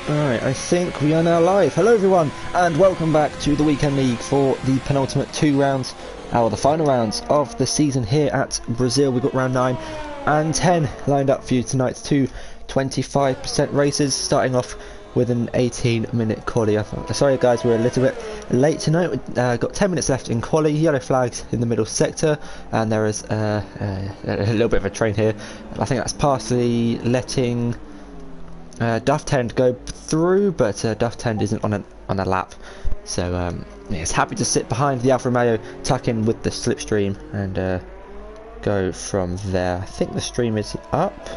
Alright, I think we are now live. Hello everyone, and welcome back to the Weekend League for the penultimate two rounds, or the final rounds of the season here at Brazil. We've got round 9 and 10 lined up for you tonight. Two 25% races, starting off with an 18-minute quali. Sorry guys, we're a little bit late tonight. We've got 10 minutes left in quali, yellow flags in the middle sector, and there is a little bit of a train here. I think that's partially letting Duff Tend go through, but Duff Tend isn't on a lap, so it's happy to sit behind the Alfa Romeo, tuck in with the slipstream, and go from there. I think the stream is up.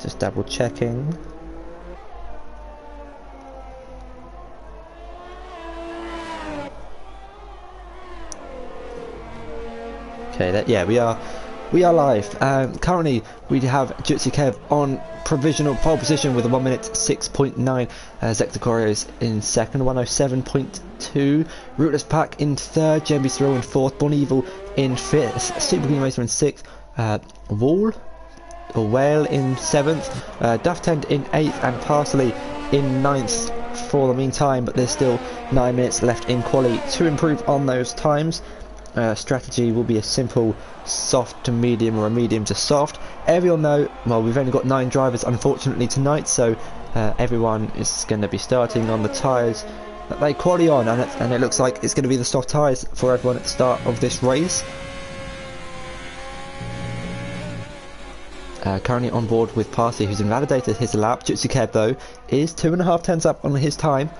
Just double checking. Okay, yeah, we are live. Currently, we have Jutsi Kev on provisional pole position with a 1 minute 6.9. Zector Correos in second, 107.2. Rootless Pack in third. Jambi Thrill in fourth. Bon Evil in fifth. Super Green Racer in sixth. Whale in seventh. Duff Tend in eighth, and Parsley in ninth for the meantime. But there's still 9 minutes left in quali to improve on those times. Strategy will be a simple soft to medium or a medium to soft. Everyone know, well, we've only got 9 drivers unfortunately tonight, so everyone is going to be starting on the tyres that they quali on, and it looks like it's going to be the soft tyres for everyone at the start of this race. Currently on board with Parsley, who's invalidated his lap. Jutsi Keb though is 2.5 tenths up on his time.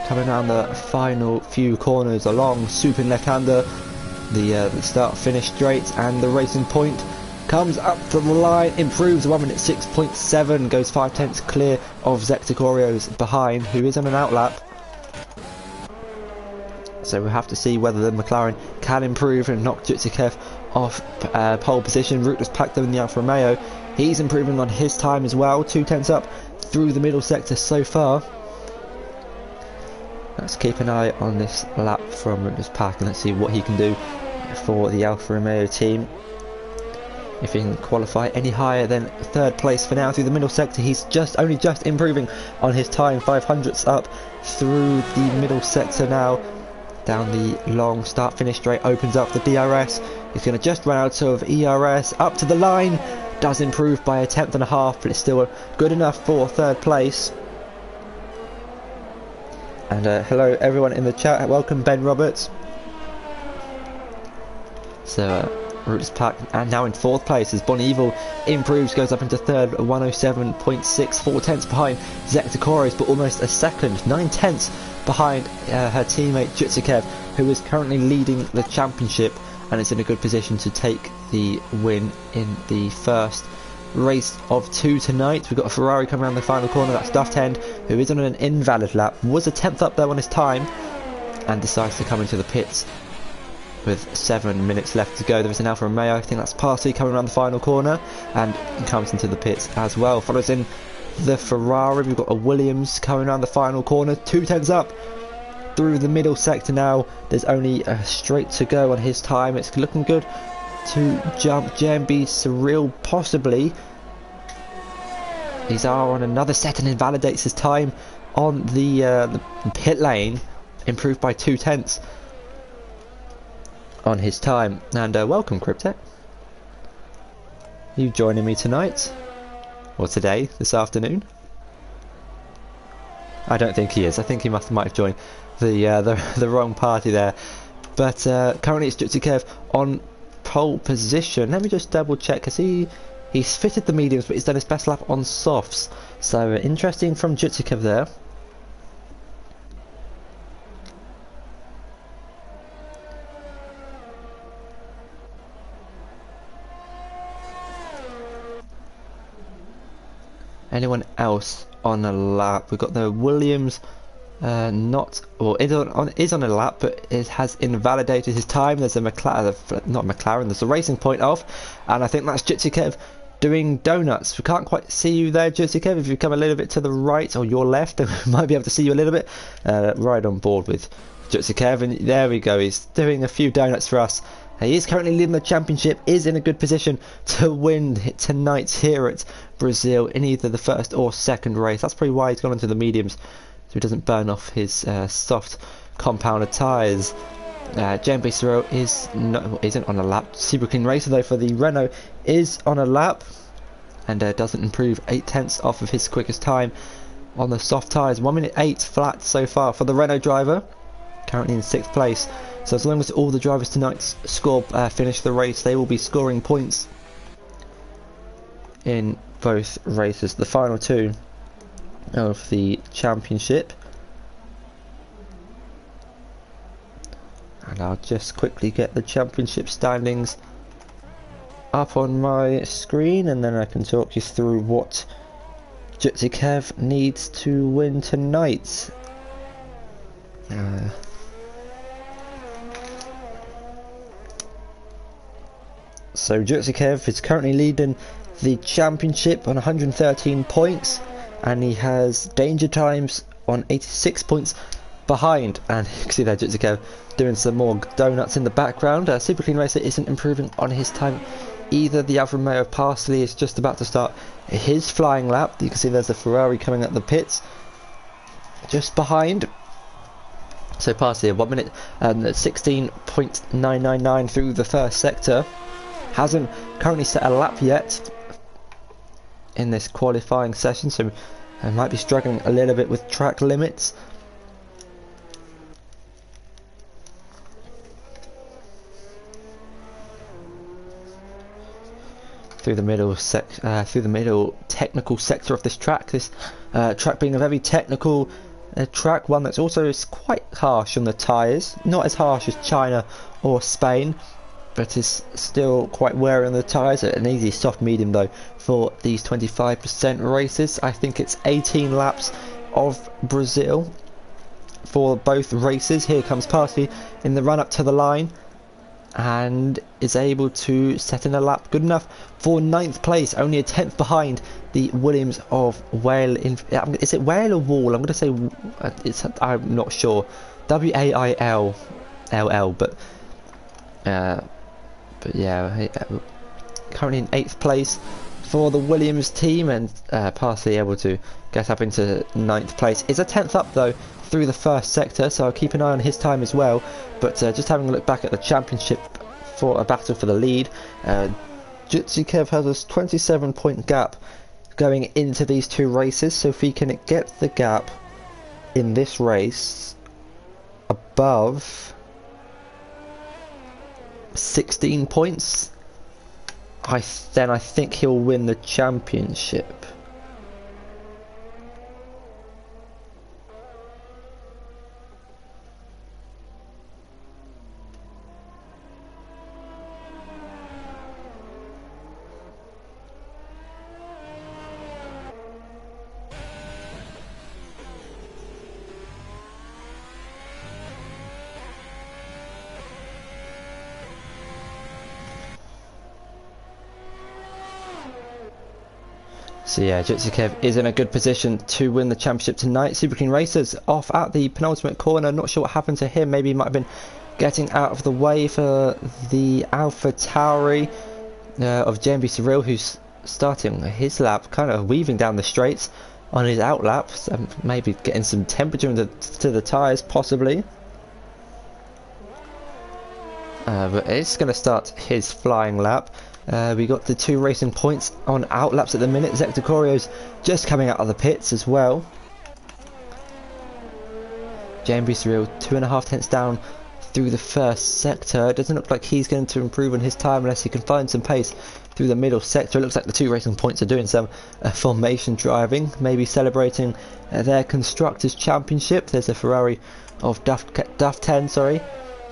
Coming around the final few corners, a long swooping left-hander, the start finish straight, and the racing point comes up to the line, improves 1 minute 6.7, goes 5 tenths clear of Zector Correos behind, who is on an outlap. So we'll have to see whether the McLaren can improve and knock Jutsi Kev off pole position. Rootless Pack though in the Alfa Romeo, he's improving on his time as well, 2 tenths up through the middle sector so far. Let's keep an eye on this lap from Rootless Pack, and let's see what he can do for the Alfa Romeo team. If he can qualify any higher than third place for now through the middle sector, he's only just improving on his time, 500ths up through the middle sector now. Down the long start finish straight opens up the DRS. He's going to just run out of ERS, up to the line, does improve by 1.5 tenths, but it's still good enough for third place. And hello everyone in the chat, welcome Ben Roberts. So Rootless Pack and now in fourth place as Bon Evil improves, goes up into third, 107.6, 4 tenths behind Zector Correos, but almost a second, 9 tenths behind her teammate Jutsi Kev, who is currently leading the championship and is in a good position to take the win in the first race of 2 tonight. We've got a Ferrari coming around the final corner. That's Duff Tend, who is on an invalid lap, was a 10th up though on his time, and decides to come into the pits with 7 minutes left to go. There is an Alfa Romeo, I think that's Parsley, coming around the final corner and comes into the pits as well. Follows in the Ferrari. We've got a Williams coming around the final corner, 2 tenths up through the middle sector now. There's only a straight to go on his time. It's looking good to jump Jambi Surreal possibly. He's on another set and invalidates his time on the pit lane, improved by 2 tenths on his time. And welcome Cryptech, you joining me tonight or today, this afternoon? I don't think he is. I think he might have joined the wrong party there. But currently it's Jutsi Kev on pole position. Let me just double check, because he's fitted the mediums, but he's done his best lap on softs. So interesting from Jutsi Kev there. Anyone else on a lap? We've got the Williams, is on a lap, but it has invalidated his time. There's a McLaren, there's a racing point off, and I think that's Jutsi Kev doing donuts. We can't quite see you there, Jutsi Kev. If you come a little bit to the right or your left, we might be able to see you a little bit. Right on board with Jutsi Kev, and there we go, he's doing a few donuts for us He is currently leading the championship, is in a good position to win tonight here at Brazil in either the first or second race. That's probably why he's gone into the mediums, so he doesn't burn off his soft compounder tyres. Jambi Cyril isn't on a lap. Super Clean Racer though for the Renault is on a lap, and doesn't improve 8/10 off of his quickest time on the soft tyres. 1 minute 8 flat so far for the Renault driver, currently in 6th place. So as long as all the drivers tonight finish the race, they will be scoring points in both races, the final two of the championship. And I'll just quickly get the championship standings up on my screen, and then I can talk you through what Jutsi Kev needs to win tonight. So Jutsi Kev is currently leading the championship on 113 points, and he has danger times on 86 points behind. And you can see there Jutsi Kev doing some more donuts in the background. Super Clean Racer isn't improving on his time either. The Alfa Romeo Parsley is just about to start his flying lap. You can see there's a Ferrari coming at the pits just behind. So Parsley 1 minute 16.999 through the first sector. Hasn't currently set a lap yet in this qualifying session, so I might be struggling a little bit with track limits. Through the middle technical sector of this track. This track being a very technical track, one that's also quite harsh on the tyres. Not as harsh as China or Spain, but is still quite wear on the tyres. An easy soft medium though for these 25% races. I think it's 18 laps of Brazil for both races. Here comes Parsley in the run up to the line, and is able to set in a lap good enough for 9th place, only a 10th behind the Williams of Wale. Is it Wale or Wall? I'm going to say I'm not sure. W-A-I-L-L-L, but yeah, currently in 8th place for the Williams team, and Parsley able to get up into 9th place. Is a 10th up though through the first sector, so I'll keep an eye on his time as well. But just having a look back at the championship for a battle for the lead, Jutsi Kev has a 27-point gap going into these two races, so if he can get the gap in this race above 16 points, then I think he'll win the championship. So yeah, Jutsi Kev is in a good position to win the championship tonight. Super Clean Racers off at the penultimate corner. Not sure what happened to him. Maybe he might have been getting out of the way for the Alpha Tauri of Jambi Cyril, who's starting his lap, kind of weaving down the straights on his out lap. So maybe getting some temperature to the tyres, possibly. But it's going to start his flying lap. We got the 2 racing points on out laps at the minute. Zector Corio's just coming out of the pits as well. Jambi Cyril 2.5 tenths down through the first sector. It doesn't look like he's going to improve on his time unless he can find some pace through the middle sector. It looks like the 2 racing points are doing some formation driving, maybe celebrating their Constructors' Championship. There's a Ferrari of Duff 10,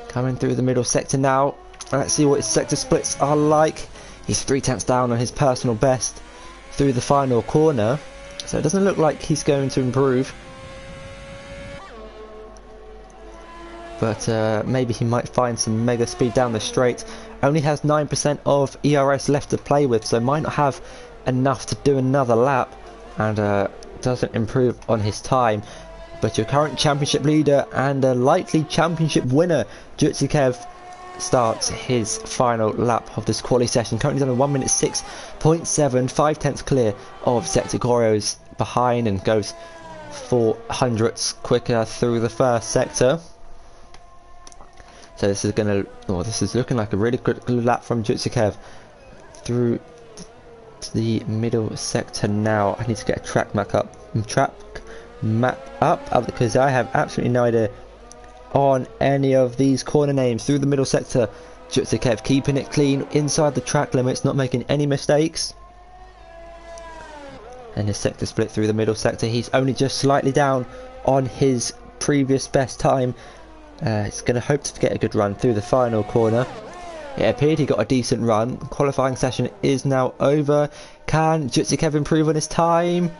coming through the middle sector now. Let's see what his sector splits are like. He's 3 tenths down on his personal best through the final corner, so it doesn't look like he's going to improve. But maybe he might find some mega speed down the straight. Only has 9% of ERS left to play with, so might not have enough to do another lap, and doesn't improve on his time. But your current championship leader and a likely championship winner, Jutsi Kev, starts his final lap of this quali session. Currently done a 1 minute 6.7, 5 tenths clear of Sector behind, and goes 4 hundredths quicker through the first sector. So this is this is looking like a really good lap from Jutsukev through the middle sector now. I need to get a track map up because I have absolutely no idea on any of these corner names. Through the middle sector, Jutsukev keeping it clean inside the track limits, not making any mistakes. And his sector split through the middle sector, he's only just slightly down on his previous best time. He's going to hope to get a good run through the final corner. It appeared he got a decent run. Qualifying session is now over. Can Jutsukev improve on his time?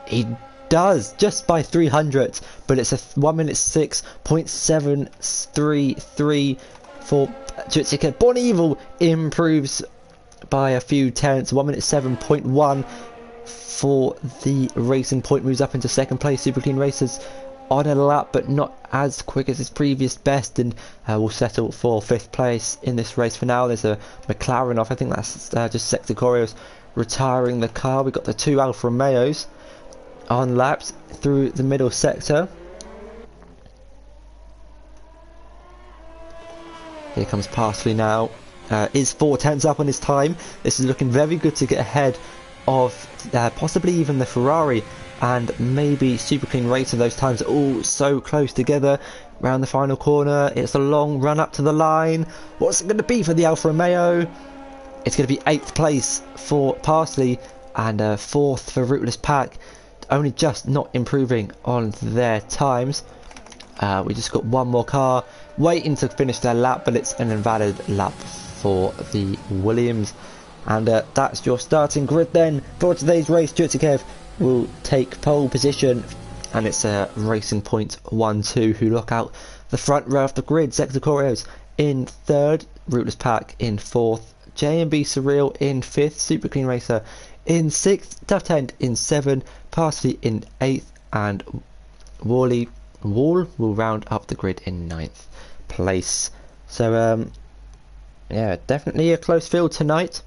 He does, just by 300, but it's a 1 minute 6.733 for Jutsukev. Born Evil improves by a few tenths, 1 minute 7.1 for the Racing Point, moves up into second place. Super Clean Racers on a lap, but not as quick as his previous best, and will settle for 5th place in this race for now. There's a McLaren off, I think that's just Sector Choreos retiring the car. We've got the 2 Alfa Romeos on laps through the middle sector. Here comes Parsley now. Is 4 tenths up on his time. This is looking very good to get ahead of possibly even the Ferrari and maybe Super Clean Racer. Those times are all so close together around the final corner. It's a long run up to the line. What's it going to be for the Alfa Romeo? It's going to be 8th place for Parsley and 4th for Rootless Pack. Only just not improving on their times. We just got one more car waiting to finish their lap, but it's an invalid lap for the Williams. And that's your starting grid then for today's race. Jutsukev will take pole position, and it's Racing Point 1-2 who lock out the front row of the grid. Sector Choreos in 3rd, Rootless Pack in 4th, J&B Surreal in 5th, Super Clean Racer in 6th, Duff Tent in 7th, Parsley in 8th, and Wall will round up the grid in 9th place. So yeah, definitely a close field tonight,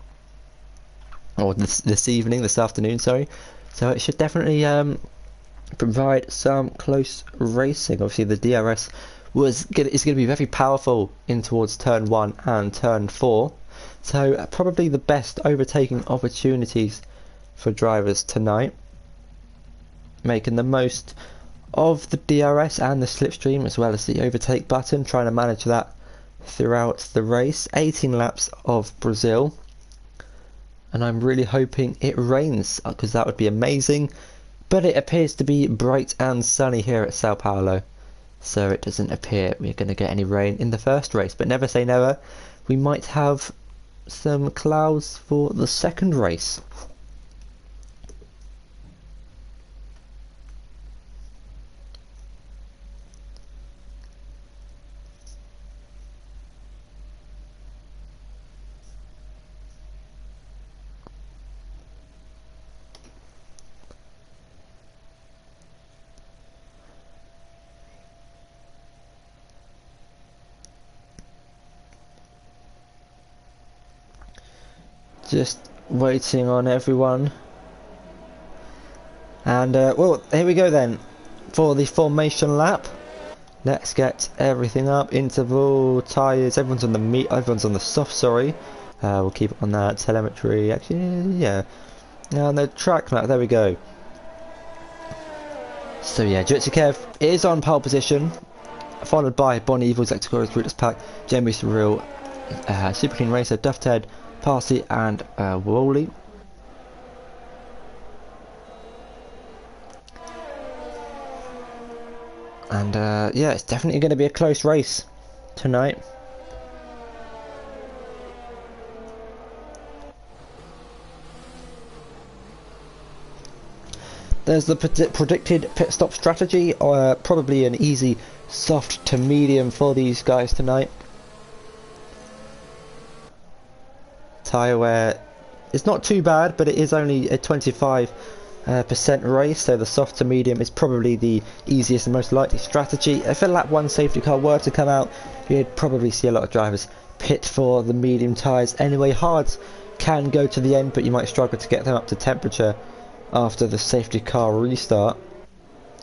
or this afternoon, sorry. So it should definitely provide some close racing. Obviously the DRS is going to be very powerful in towards turn 1 and turn 4. So probably the best overtaking opportunities for drivers tonight. Making the most of the DRS and the slipstream, as well as the overtake button, trying to manage that throughout the race. 18 laps of Brazil. And I'm really hoping it rains, because that would be amazing. But it appears to be bright and sunny here at Sao Paulo, so it doesn't appear we're going to get any rain in the first race. But never say never, we might have some clouds for the second race. Just waiting on everyone. And well, here we go then for the formation lap. Let's get everything up. Interval, tyres, everyone's on the soft, sorry. We'll keep it on that. Telemetry, actually, yeah. And the track map, there we go. So yeah, Jutsukev is on pole position, followed by Bon Evil, Zectacoris, Rootless Pack, Jamie Surreal, Super Clean Racer, Duff Ted, Parsley and Woolley. And yeah, it's definitely going to be a close race tonight. There's the predicted pit stop strategy, probably an easy soft to medium for these guys tonight. Tyre wear is not too bad, but it is only a 25 percent race, so the soft to medium is probably the easiest and most likely strategy. If a lap 1 safety car were to come out, you'd probably see a lot of drivers pit for the medium tyres. Anyway, hards can go to the end, but you might struggle to get them up to temperature after the safety car restart.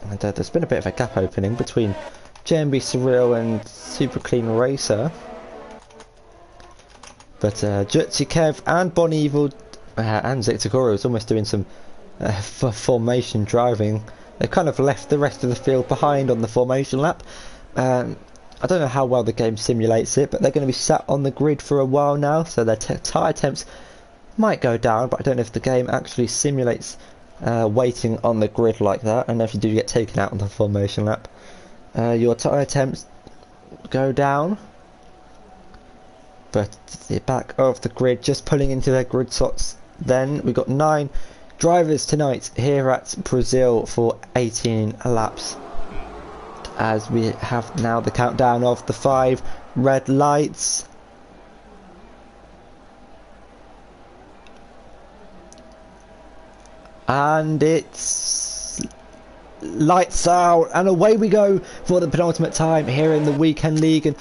And there's been a bit of a gap opening between JMB Surreal and Super Clean Racer. But Jutsi Kev and Bon Evil and Zectagoro is almost doing some formation driving. They've kind of left the rest of the field behind on the formation lap. I don't know how well the game simulates it, but they're going to be sat on the grid for a while now, so their tyre temps might go down, but I don't know if the game actually simulates waiting on the grid like that. And if you do get taken out on the formation lap, your tyre temps go down. But the back of the grid just pulling into their grid slots. Then we've got 9 drivers tonight here at Brazil for 18 laps. As we have now the countdown of the 5 red lights. And it's lights out, and away we go for the penultimate time here in the weekend league. And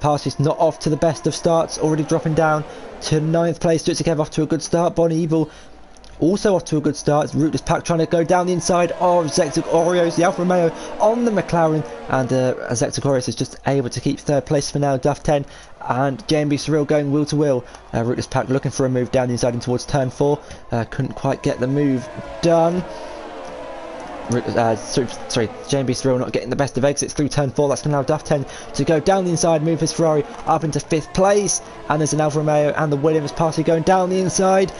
Parsley's not off to the best of starts, already dropping down to 9th place. Jutsi off to a good start. Bon Evil also off to a good start. It's Rootless Pack trying to go down the inside of Zectic Oreos, the Alfa Romeo on the McLaren, and Zectic Oreos is just able to keep 3rd place for now. Duff 10 and JMB Surreal going wheel to wheel. Rootless Pack looking for a move down the inside and towards turn 4. Couldn't quite get the move done. JMB Surreal not getting the best of exits through turn 4. That's going to allow Duff 10 to go down the inside, move his Ferrari up into 5th place. And there's an Alfa Romeo and the Williams party going down the inside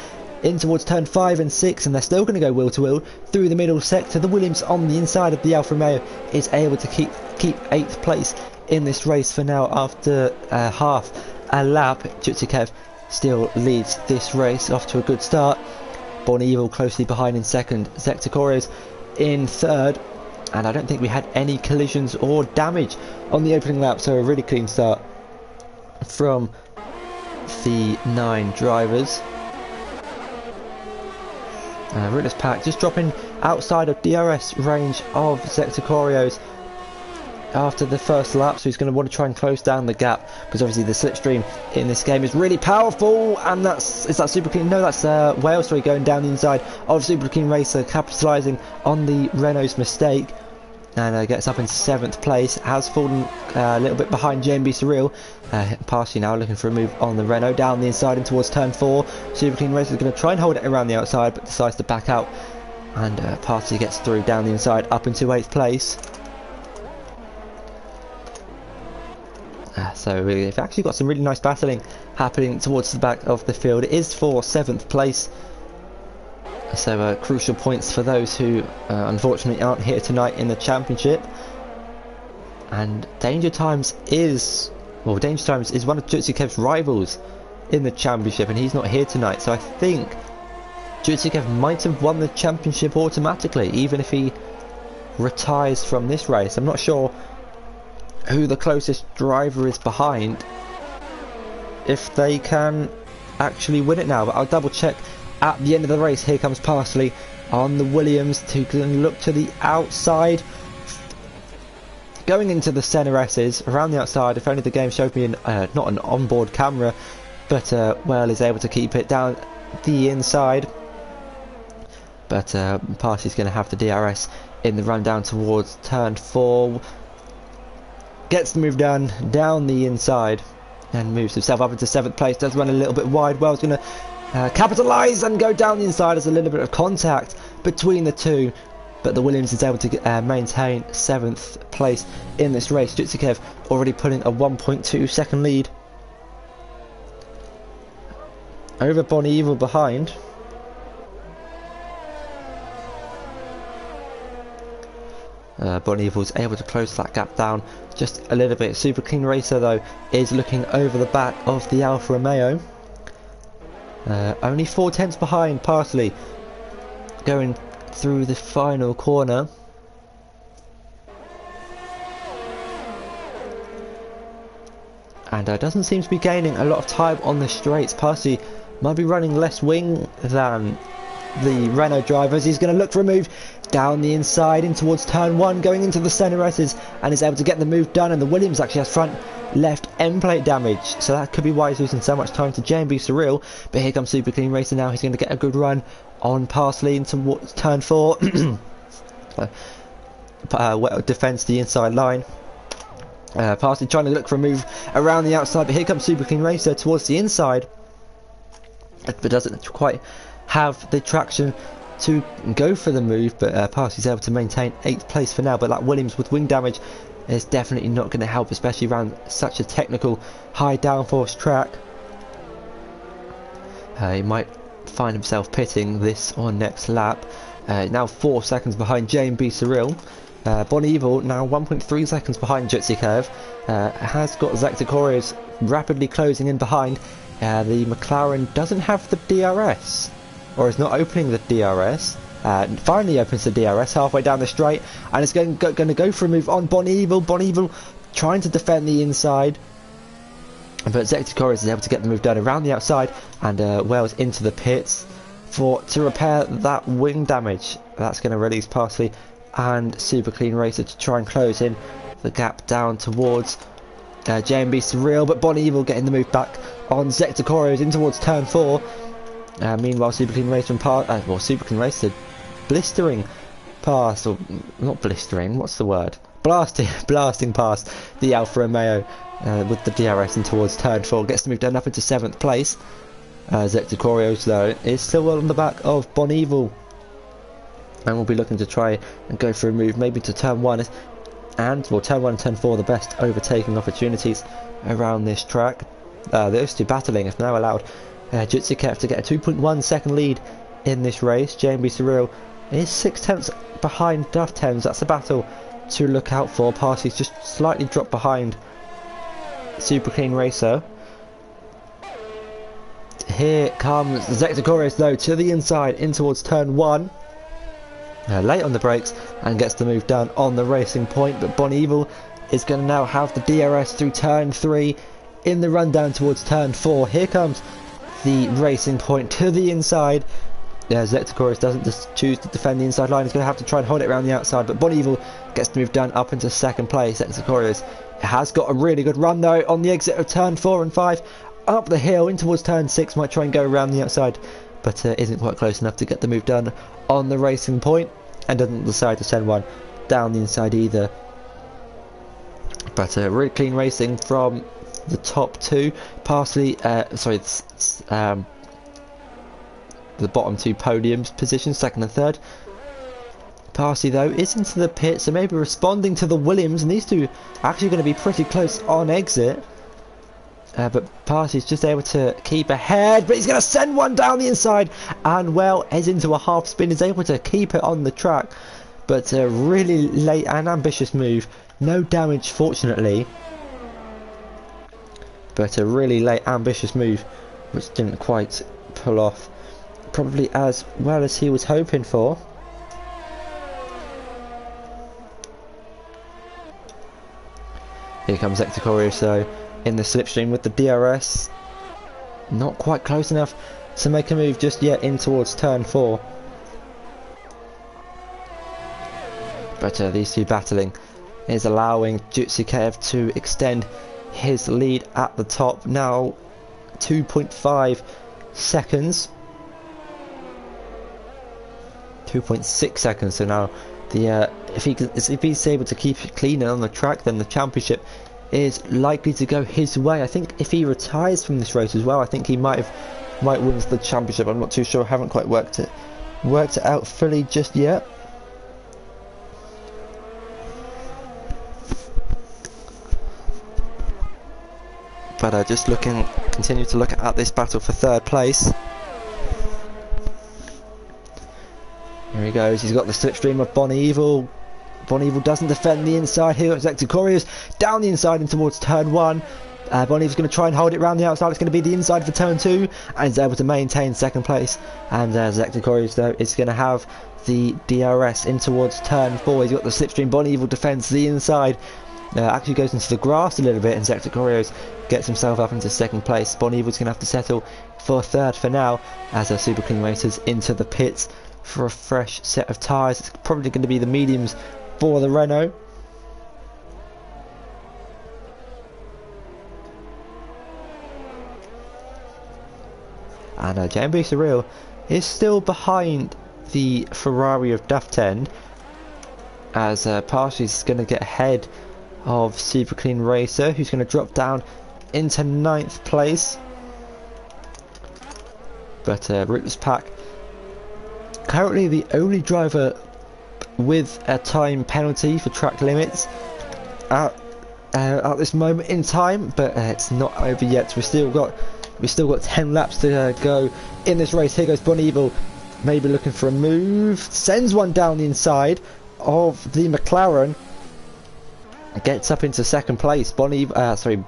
in towards turn 5 and 6, and they're still going to go wheel to wheel through the middle sector. The Williams on the inside of the Alfa Romeo is able to keep 8th place in this race for now after half a lap. Jutsikev still leads this race off to a good start. Bon Evil closely behind in 2nd, Zectagorios in 3rd, and I don't think we had any collisions or damage on the opening lap, so a really clean start from the 9 drivers. Rootless Pack just dropping outside of DRS range of Zectagorios after the first lap, so he's going to want to try and close down the gap, because obviously the slipstream in this game is really powerful. And is that Super Clean? No, that's Wales, sorry, going down the inside of Super Clean Racer, capitalising on the Renault's mistake, and gets up into 7th place. Has fallen a little bit behind JMB Surreal. Parsley now looking for a move on the Renault down the inside and towards turn 4. Super Clean Racer is going to try and hold it around the outside, but decides to back out, and Parsley gets through down the inside up into 8th place. So we've actually got some really nice battling happening towards the back of the field. It is for 7th place, so crucial points for those who unfortunately aren't here tonight in the championship. And Danger Times is one of Jutsikev's rivals in the championship, and he's not here tonight, so I think Jutsikev might have won the championship automatically, even if he retires from this race. I'm not sure who the closest driver is behind, if they can actually win it now, but I'll double check at the end of the race. Here comes Parsley on the Williams to look to the outside, going into the centre S's around the outside. If only the game showed me not an onboard camera, but well, is able to keep it down the inside. But Parsley's going to have the DRS in the run down towards turn 4. Gets the move done down the inside and moves himself up into 7th place. Does run a little bit wide. Well's going to capitalise and go down the inside. There's a little bit of contact between the two, but the Williams is able to maintain 7th place in this race. Jutsikev already putting a 1.2 second lead over Bon Evil behind. Bon Evil's able to close that gap down just a little bit. Super Clean Racer though is looking over the back of the Alfa Romeo, only 4 tenths behind Parsley going through the final corner. And doesn't seem to be gaining a lot of time on the straights. Parsley might be running less wing than the Renault drivers. He's going to look for a move down the inside in towards turn 1, going into the centre S's, and is able to get the move done. And the Williams actually has front left end plate damage, so that could be why he's losing so much time to J&B Surreal. But here comes Super Clean Racer now. He's going to get a good run on Parsley into turn 4. Defends the inside line. Parsley trying to look for a move around the outside, but here comes Super Clean Racer towards the inside, but doesn't quite have the traction to go for the move. But Parsley's able to maintain 8th place for now. But that Williams with wing damage is definitely not going to help, especially around such a technical high downforce track. He might find himself pitting this on next lap. Now 4 seconds behind J&B Surreal. Bon Evil now 1.3 seconds behind Jutsi Curve. Has got Zacticorius rapidly closing in behind. The McLaren doesn't have the DRS, or is not opening the DRS. Finally opens the DRS halfway down the straight, and it's going to go for a move on Bon Evil. Bon Evil trying to defend the inside, but Zacticorius is able to get the move done around the outside, and Wells into the pits to repair that wing damage. That's going to release Parsley and Super Clean Racer to try and close in the gap down towards J&B Surreal. But Bon Evil getting the move back on Zacticorius in towards turn 4. Meanwhile, Super Clean Racer and Super Clean Racer blistering past, or not blistering, what's the word? Blasting past the Alfa Romeo with the DRS in towards turn 4. Gets the move done up into 7th place. Zacticorius though is still well on the back of Bon Evil, and we'll be looking to try and go for a move maybe to turn 1, and turn 1 and turn 4 the best overtaking opportunities around this track. Those two battling have now allowed Jutsi Kev to get a 2.1 second lead in this race. J&B Surreal is 6/10 behind Duff Thames. That's a battle to look out for. Parsley's just slightly dropped behind Super Clean Racer. Here comes Zacticorius though to the inside in towards turn 1. Late on the brakes and gets the move done on the racing point. But Bon Evil is going to now have the DRS through turn 3 in the run down towards turn 4. Here comes the racing point to the inside. Zacticorius doesn't just choose to defend the inside line. He's going to have to try and hold it around the outside, but Bon Evil gets the move done up into 2nd place. Zacticorius has got a really good run though on the exit of turn 4 and 5. Up the hill in towards turn 6, might try and go around the outside, but isn't quite close enough to get the move done on the racing point, and doesn't decide to send one down the inside either. But really clean racing from the top 2. Parsley, the bottom 2 podiums positions, 2nd and 3rd. Parsley though is into the pit, so maybe responding to the Williams, and these two are actually going to be pretty close on exit. But Parsley's just able to keep ahead, but he's going to send one down the inside, and well, is into a half spin, is able to keep it on the track. But a really late and ambitious move, no damage fortunately, but a really late ambitious move which didn't quite pull off probably as well as he was hoping for. Here comes Zacticorius though in the slipstream with the DRS, not quite close enough to make a move just yet in towards turn 4. But these two battling is allowing Jutsi Kev to extend his lead at the top, now 2.5 seconds, 2.6 seconds. So now the if he's able to keep it clean and on the track, then the championship is likely to go his way. I think if he retires from this race as well, I think he might win the championship. I'm not too sure. I haven't quite worked it out fully just yet. But just continue to look at this battle for 3rd place. Here he goes. He's got the slipstream of Bon Evil. Bon Evil doesn't defend the inside. Here comes Zacticorius down the inside and towards turn 1. Bon Evil's going to try and hold it around the outside. It's going to be the inside for turn 2, and is able to maintain 2nd place. And Zacticorius though is going to have the DRS in towards turn 4. He's got the slipstream. Bon Evil defends the inside. actually goes into the grass a little bit, and Zector gets himself up into second place. Bon Evil's going to have to settle for third for now, as our Super Clean Racers into the pits for a fresh set of tyres. It's probably going to be the mediums for the Renault. And Jambo Surreal is still behind the Ferrari of Duff End, as Parshy's going to get ahead of Super Clean Racer, who's going to drop down into 9th place. But Rootless Pack, currently the only driver with a time penalty for track limits at this moment in time, but it's not over yet. We've still got 10 laps to go in this race. Here goes Bon Evil, maybe looking for a move, sends one down the inside of the McLaren, gets up into second place. Zector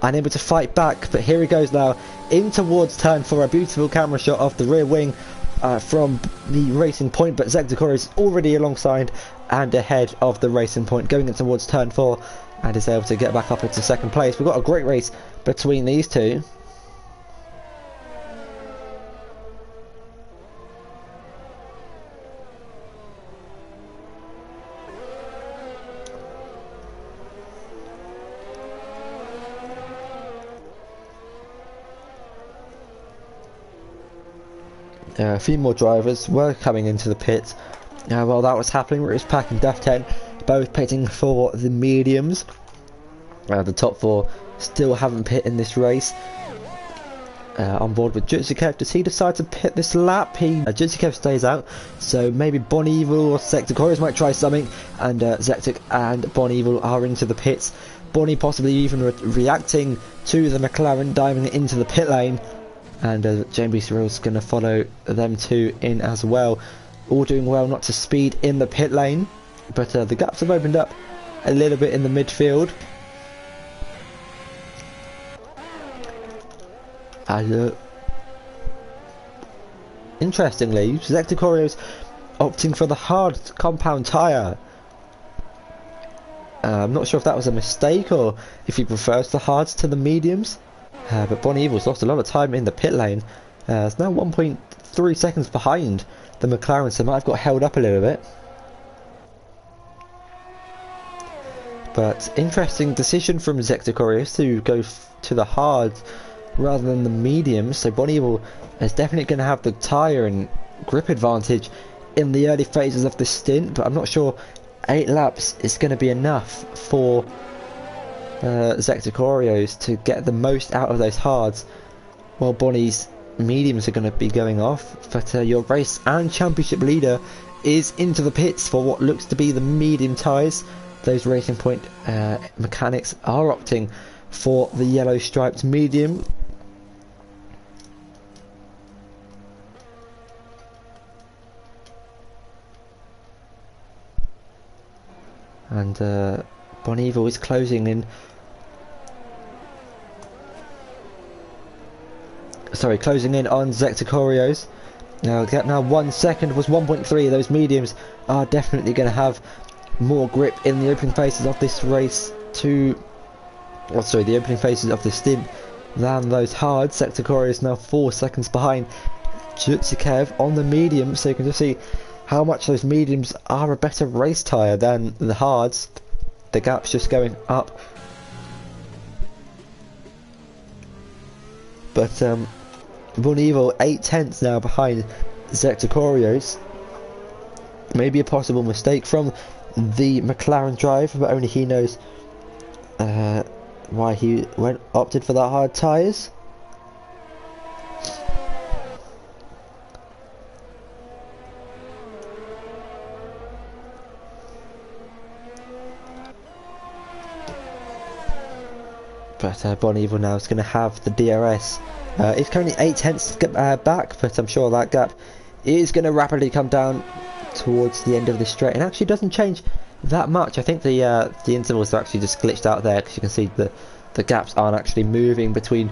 unable to fight back, but here he goes now in towards turn for a beautiful camera shot of the rear wing from the Racing Point, but Zector is already alongside and ahead of the Racing Point, going in towards turn 4, and is able to get back up into second place. We've got a great race between these two. A few more drivers were coming into the pit while that was happening. Rootless Pack and Duff 10 both pitting for the mediums. The top 4 still haven't pit in this race. On board with Jutsikev, does he decide to pit this lap? Jutsikev stays out, so maybe Bon Evil or Zector might try something, and Zector and Bon Evil are into the pits. Bonnie possibly even reacting to the McLaren, diving into the pit lane, and Jamie Cyril's going to follow them two in as well. All doing well not to speed in the pit lane, but the gaps have opened up a little bit in the midfield. And interestingly, Zector opting for the hard compound tyre. I'm not sure if that was a mistake or if he prefers the hards to the mediums. But Bon Evil's lost a lot of time in the pit lane. It's now 1.3 seconds behind the McLaren, so might have got held up a little bit. But interesting decision from Zector to go to the hards rather than the mediums. So Bon Evil is definitely going to have the tyre and grip advantage in the early phases of this stint, but I'm not sure 8 laps is going to be enough for Zector to get the most out of those hards, while Bonnie's mediums are going to be going off. But your race and championship leader is into the pits for what looks to be the medium tyres. Those Racing Point mechanics are opting for the yellow striped medium. And Bon Evil is closing in. Sorry, closing in on Zector now 1 second was 1.3. Those mediums are definitely going to have more grip in the opening phases of this race the opening phases of the stint than those hards. Zector is now 4 seconds behind Jutsikev on the medium, so you can just see how much those mediums are a better race tyre than the hards. The gap's just going up. But Bon Evil 8 tenths now behind Zector. Maybe a possible mistake from the McLaren driver, but only he knows why he opted for that hard tyres. But Bon Evil now is going to have the DRS. It's currently 8 tenths back, but I'm sure that gap is going to rapidly come down towards the end of the straight, and actually doesn't change that much. I think the intervals are actually just glitched out there, because you can see the gaps aren't actually moving between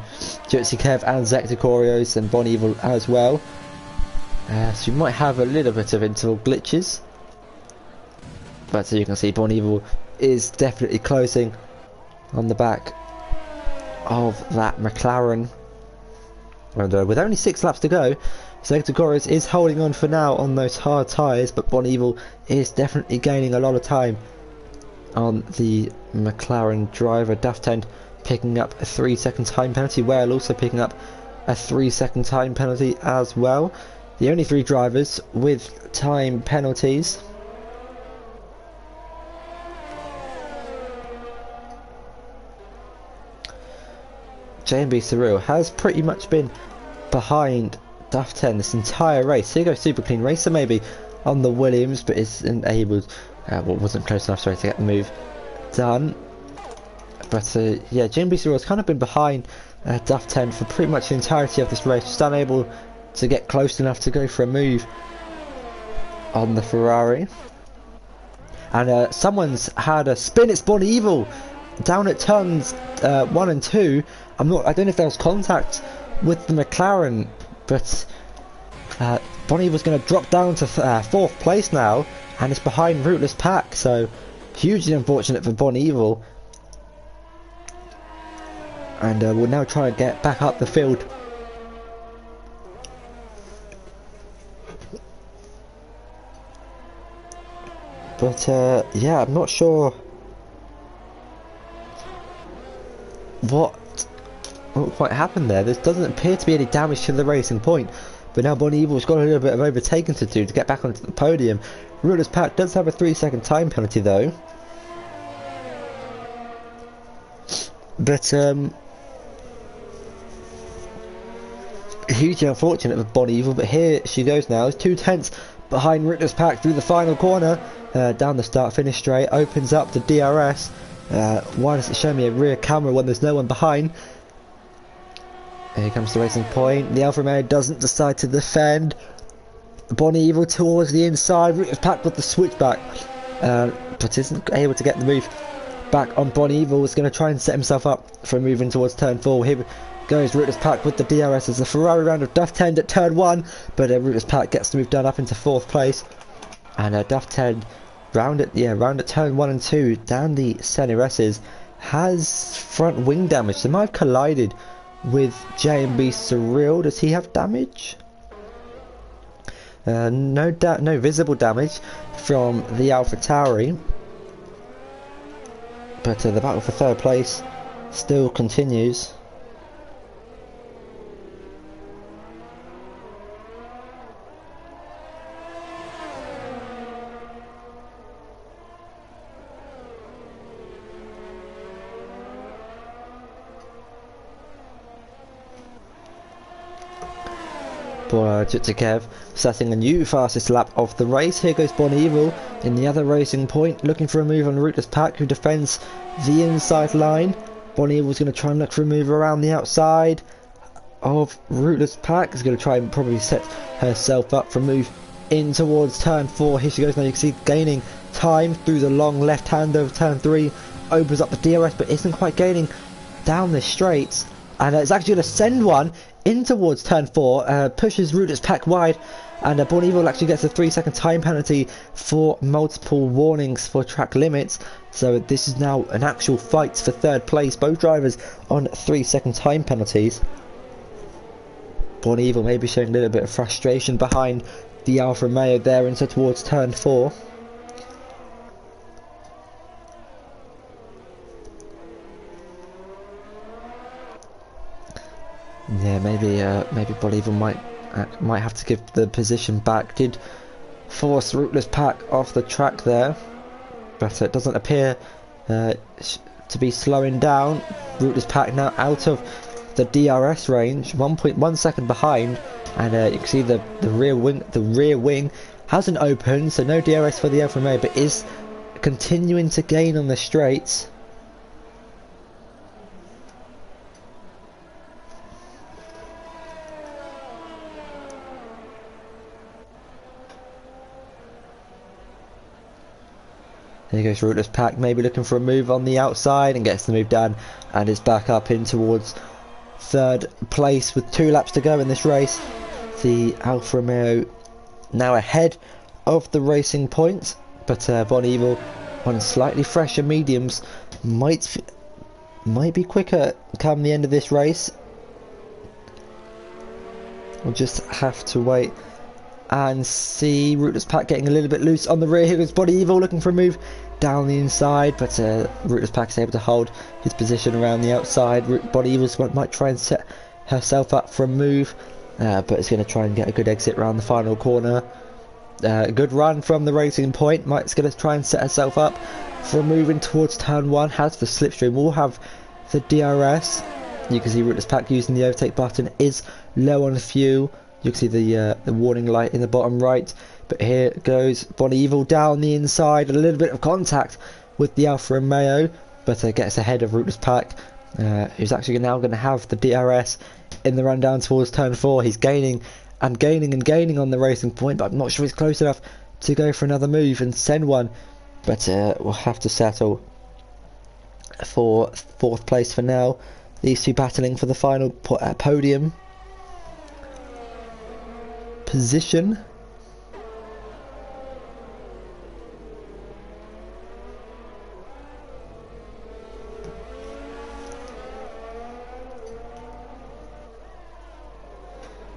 Jutsikev and Zector and Bon Evil as well. So you might have a little bit of interval glitches. But as you can see, Born Evil is definitely closing on the back of that McLaren. And with only 6 laps to go, Zector Corres is holding on for now on those hard tyres, but Born Evil is definitely gaining a lot of time on the McLaren driver. Duftend picking up a 3-second time penalty. Whale also picking up a 3-second time penalty as well. The only 3 drivers with time penalties. JMB Surreal has pretty much been behind Duftend this entire race. Here goes Super Clean Racer maybe on the Williams, but isn't able, wasn't close enough, sorry, to get the move done. But yeah, JMB Surreal has kind of been behind Duftend for pretty much the entirety of this race, just unable to get close enough to go for a move on the Ferrari. And someone's had a spin. It's Born Evil down at turns 1 and 2. I don't know if there was contact with the McLaren, but Born Evil's going to drop down to 4th place now, and it's behind Rootless Pack, so hugely unfortunate for Born Evil. And we'll now try and get back up the field. But yeah, I'm not sure what quite happened there. There doesn't appear to be any damage to the Racing Point, but now Born Evil's got a little bit of overtaking to do to get back onto the podium. Rootless Pack does have a 3-second time penalty though, but hugely unfortunate for Born Evil. But here she goes now. It's 2 tenths behind Rootless Pack through the final corner, down the start-finish straight. Opens up the DRS. Why does it show me a rear camera when there's no one behind? Here comes the Racing Point. The Alfa Romeo doesn't decide to defend. Born Evil towards the inside. Rootless Pack with the switchback, but isn't able to get the move back on Born Evil. Is going to try and set himself up for moving towards turn 4. Here goes Rootless Pack with the DRS as the Ferrari round of Duftend at turn 1, but Rootless Pack gets the move done up into 4th place, and Duftend round at turn 1 and 2 down the CNRS's has front wing damage. They might have collided with JMB Surreal. Does he have damage? No visible damage from the AlphaTauri, but the battle for 3rd place still continues. Kev setting a new fastest lap of the race. Here goes Born Evil in the other Racing Point, looking for a move on Rootless Pack, who defends the inside line. Born Evil's going to try and look for a move around the outside of Rootless Pack. Is going to try and probably set herself up for a move in towards turn 4. Here she goes now. You can see gaining time through the long left hand of turn 3. Opens up the DRS, but isn't quite gaining down the straights. And it's actually going to send one in towards turn 4, pushes Rootless Pack wide, and Born Evil actually gets a 3-second time penalty for multiple warnings for track limits. So this is now an actual fight for 3rd place, both drivers on 3-second time penalties. Born Evil maybe showing a little bit of frustration behind the Alfa Romeo there into towards turn 4. Yeah, maybe Born Evil might have to give the position back. Did force Rootless Pack off the track there, but it doesn't appear to be slowing down. Rootless Pack now out of the DRS range, 1.1 second behind, and you can see the rear wing hasn't opened, so no DRS for the Alfa Romeo, but is continuing to gain on the straights. There goes Rootless Pack, maybe looking for a move on the outside, and gets the move done, and is back up in towards 3rd place with 2 laps to go in this race. The Alfa Romeo now ahead of the Racing Point, But Bon Evil on slightly fresher mediums might be quicker come the end of this race. We'll just have to wait and see. Rootless Pack getting a little bit loose on the rear. Here goes Bon Evil looking for a move down the inside, but Rootless Pack is able to hold his position around the outside. Bon Evil might try and set herself up for a move, but it's going to try and get a good exit around the final corner. Good run from the racing point. Mike's going to try and set herself up for a move in towards turn 1. Has the slipstream, will have the DRS. You can see Rootless Pack using the overtake button is low on fuel. You can see the warning light in the bottom right. But here goes Bon Evil down the inside. A little bit of contact with the Alfa Romeo, but gets ahead of Rootless Pack, who's actually now going to have the DRS in the run down towards turn 4. He's gaining and gaining on the racing point, but I'm not sure he's close enough to go for another move and send one. But we'll have to settle for 4th place for now. These two battling for the final podium position.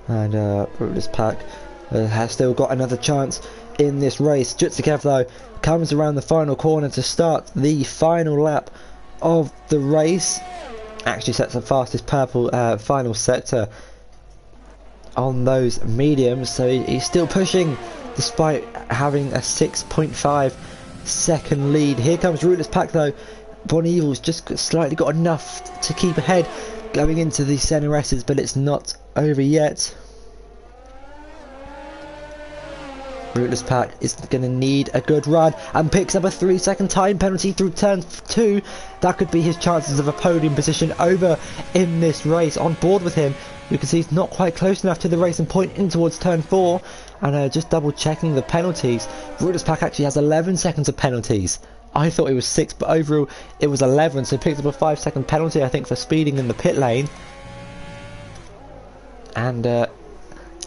And Rootless Pack has still got another chance in this race. Jutsukev though comes around the final corner to start the final lap of the race. Actually sets the fastest purple final sector on those mediums, so he's still pushing despite having a 6.5 second lead. Here comes Rootless Pack though. Bon Evil's just slightly got enough to keep ahead going into the center S's, but it's not over yet. Rootless Pack is going to need a good run and picks up a 3-second time penalty through turn 2. That could be his chances of a podium position over in this race. On board with him, you can see he's not quite close enough to the racing point in towards turn 4. And just double checking the penalties, Rootless Pack actually has 11 seconds of penalties. I thought it was 6, but overall it was 11, so he picked up a 5-second penalty, I think, for speeding in the pit lane. And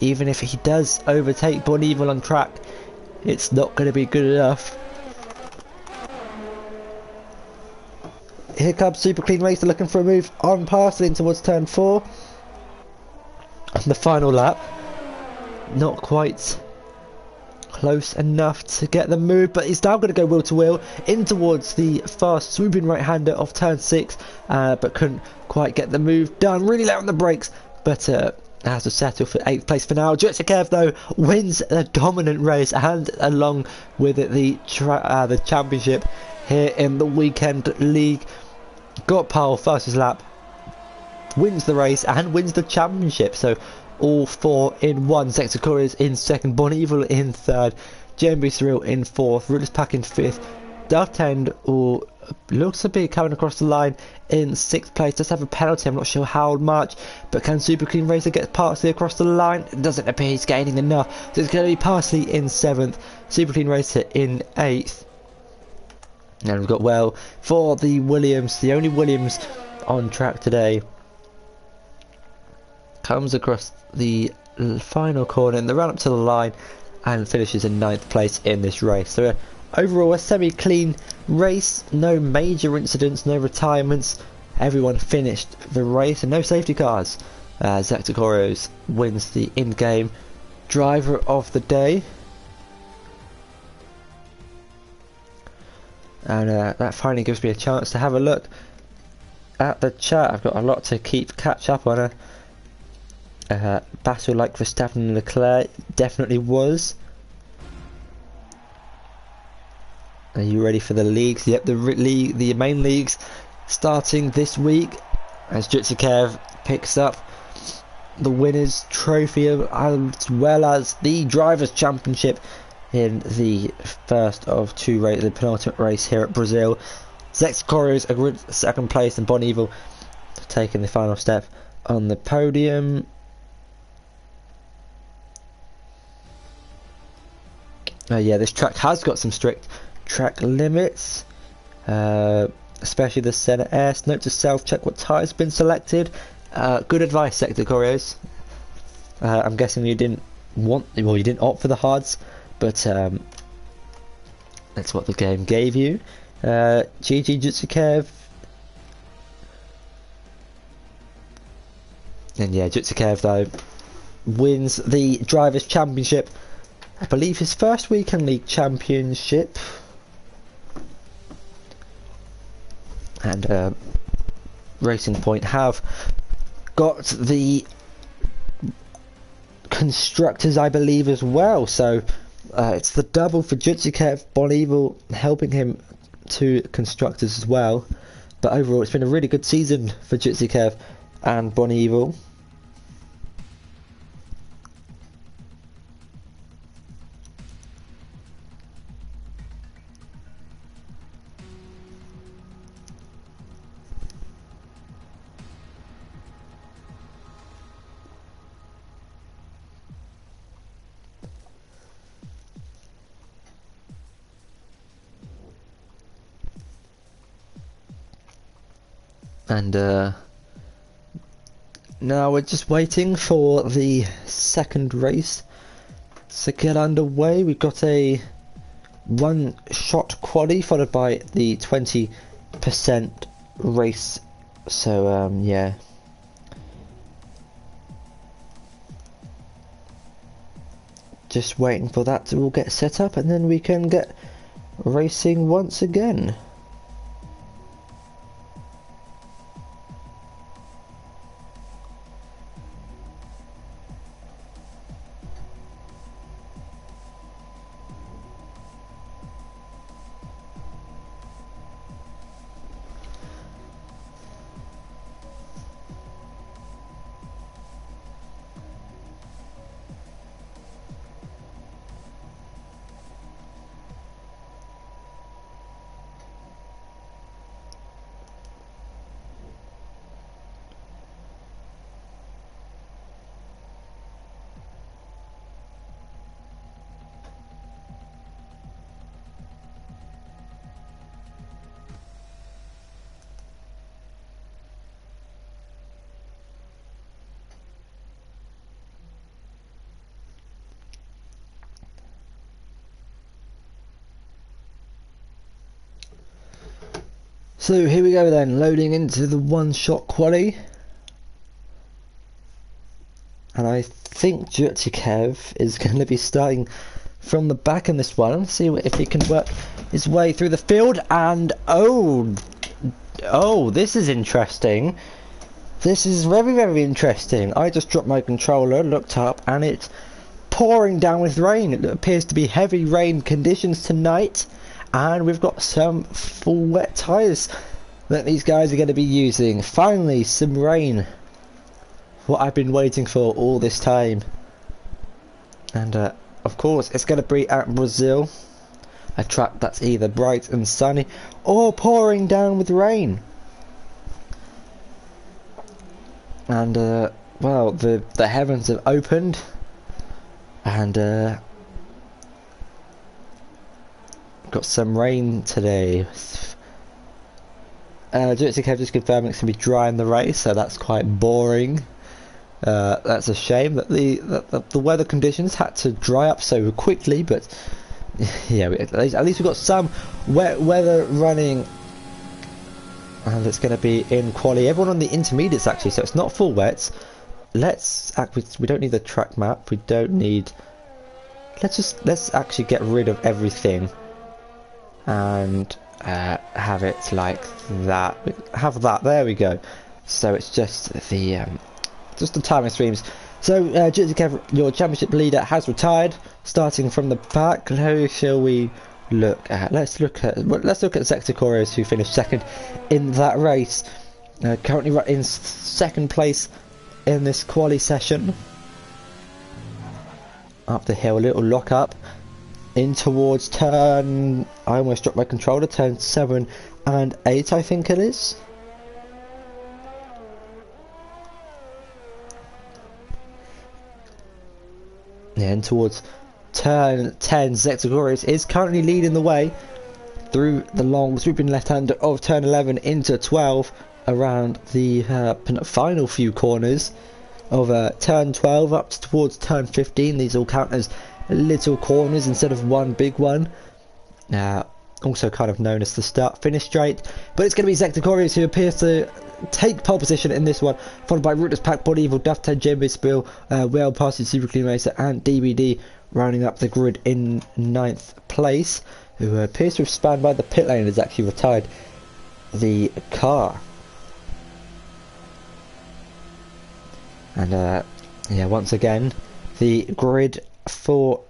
even if he does overtake Bon Evil on track, it's not going to be good enough. Here comes Super Clean Racer looking for a move on past in towards turn 4. On the final lap, not quite close enough to get the move, but he's now going to go wheel to wheel in towards the fast swooping right-hander of turn 6, but couldn't quite get the move done. Really low on the brakes, but has to settle for 8th place for now. Jutsukev though wins a dominant race, and along with it the championship here in the weekend league. Got pole fastest lap, wins the race and wins the championship. So all 4 in 1. Sector Couriers in 2nd, Bon Evil in 3rd, JMB Surreal in 4th, Rootless Pack in 5th, Dark End or looks to be coming across the line in 6th place. Does have a penalty, I'm not sure how much, but can Super Clean Racer get partially across the line? It doesn't appear he's gaining enough, so it's going to be partially in 7th, Super Clean Racer in 8th. And we've got, well, for the Williams, the only Williams on track today, comes across the final corner in the run up to the line and finishes in 9th place in this race. So overall a semi-clean race, no major incidents, no retirements, everyone finished the race and no safety cars. Zector wins the in-game driver of the day. And that finally gives me a chance to have a look at the chat. I've got a lot to catch up on. A battle like Verstappen and Leclerc definitely was. Are you ready for the leagues? Yep, the main leagues starting this week as Jutsukev picks up the winner's trophy as well as the drivers' championship in the first of 2 races, the penultimate race here at Brazil. Zector is a good 2nd place, and Bon Evil taking the final step on the podium. Yeah, this track has got some strict track limits, especially the Senna S. Note to self, check what tyres have been selected. Good advice, Sector Couriers. I'm guessing you didn't opt for the hards, but That's what the game gave you. GG Jutsukev. And yeah, Jutsukev though wins the Drivers' Championship. I believe his first Weekend League Championship. And Racing Point have got the Constructors, I believe, as well. So it's the double for Jutsukev, Bonneville helping him to Constructors as well. But overall, it's been a really good season for Jutsukev and Bonneville. And now we're just waiting for the second race to get underway. We've got a one-shot quali followed by the 20% race. So yeah. Just waiting for that to all get set up, and then we can get racing once again. So here we go then, loading into the one-shot quali. And I think Jutsukev is going to be starting from the back in this one. See if he can work his way through the field. And oh, this is interesting. This is very, very interesting. I just dropped my controller, looked up, and it's pouring down with rain. It appears to be heavy rain conditions tonight. And we've got some full wet tyres that these guys are going to be using. Finally, some rain. What I've been waiting for all this time. And of course, it's going to be at Brazil. A track that's either bright and sunny or pouring down with rain. And well, the heavens have opened. And got some rain today. Jutsukev just confirming it's going to be dry in the race, so that's quite boring. That's a shame that the weather conditions had to dry up so quickly, but yeah, at least we've got some wet weather running, and it's going to be in quali. Everyone on the intermediates actually, so it's not full wets. We don't need the track map. We don't need. Let's actually get rid of everything. And have it like that. Have that. There we go. So it's just the timing streams. So Jutsukev, your championship leader, has retired. Starting from the back, who shall we look at? Let's look at Zector, who finished second in that race. Currently in second place in this quali session. Up the hill, a little lock up. In towards turn, I almost dropped my controller, turn 7 and 8 I think it is. And towards turn 10, Zector is currently leading the way through the long swooping left hand of turn 11 into 12 around the final few corners of turn 12 up towards turn 15. These all count as little corners instead of one big one. also kind of known as the start-finish straight. But it's going to be Zector who appears to take pole position in this one, followed by Rootless Pack, Body Evil, Duff 10, Jimbo Spill, Well Passing, Super Clean Racer, and DBD rounding up the grid in 9th place, who appears to have spanned by the pit lane and has actually retired the car. And yeah, once again, the grid for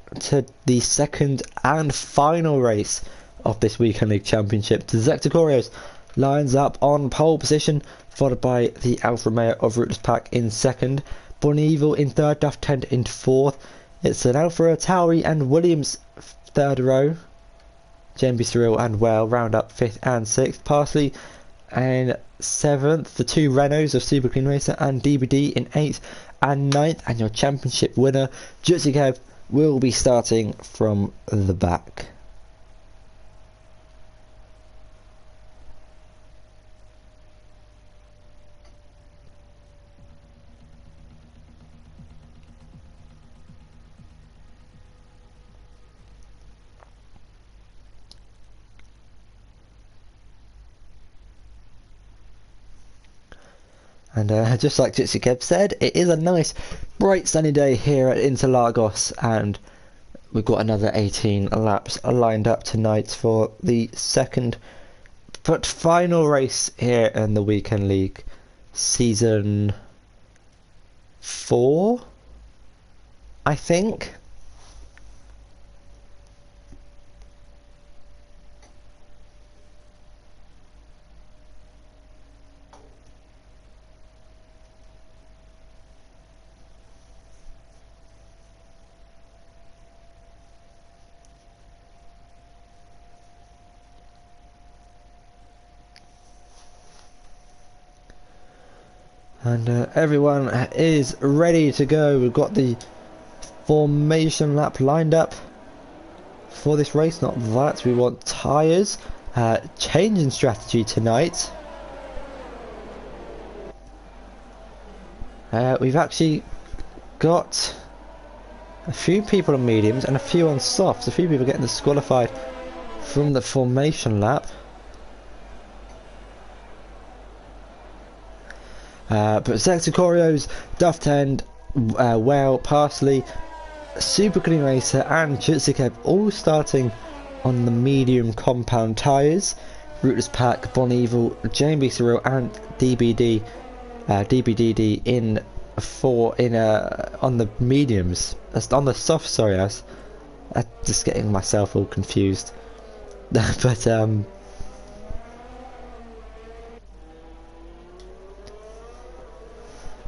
the second and final race of this Weekend League Championship. The Zector lines up on pole position, followed by the Alfa Romeo of Rootless Pack in second, Bonnie Evil in third, Duff 10 in fourth. It's an Alfa Tauri and Williams third row. JMB Surreal and Well round up 5th and 6th. Parsley in 7th. The two Renaults of Super Clean Racer and DBD in 8th and 9th. And your championship winner, Jutsi Kev, will be starting from the back. And just like Jutsi Kev said, it is a nice, bright, sunny day here at Interlagos, and we've got another 18 laps lined up tonight for the second but final race here in the Weekend League Season 4, I think. And everyone is ready to go. We've got the formation lap lined up for this race. Not that, we want tyres. Changing strategy tonight. We've actually got a few people on mediums and a few on softs. A few people getting disqualified from the formation lap. But Zector, Duff 10, Well, Parsley, Super Clean Racer and Jutsi Kev all starting on the medium compound tyres. Rootless Pack, Bon Evil, JMB Surreal and DBD, DBDD on the mediums. On the soft, sorry, I'm just getting myself all confused. But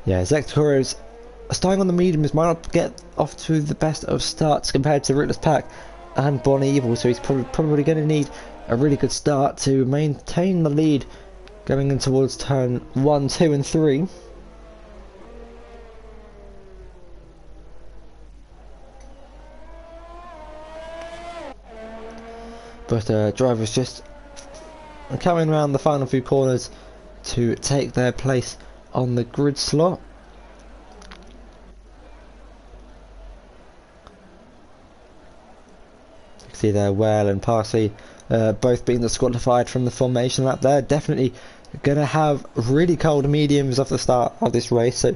yeah, Zector starting on the mediums might not get off to the best of starts compared to Rootless Pack and Bon Evil, so he's probably going to need a really good start to maintain the lead going in towards turn 1, 2 and 3. But drivers just coming around the final few corners to take their place on the grid slot. You can see there Well and Parsley both being disqualified from the formation lap. They're definitely going to have really cold mediums off the start of this race, so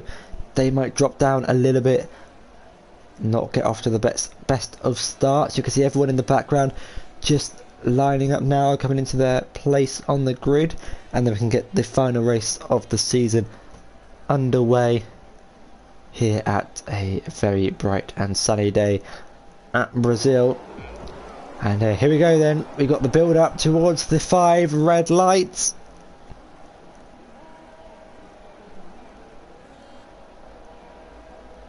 they might drop down a little bit, not get off to the best of starts. You can see everyone in the background just lining up now, coming into their place on the grid, and then we can get the final race of the season underway here at a very bright and sunny day at Brazil. And here we go then, we got the build up towards the 5 red lights.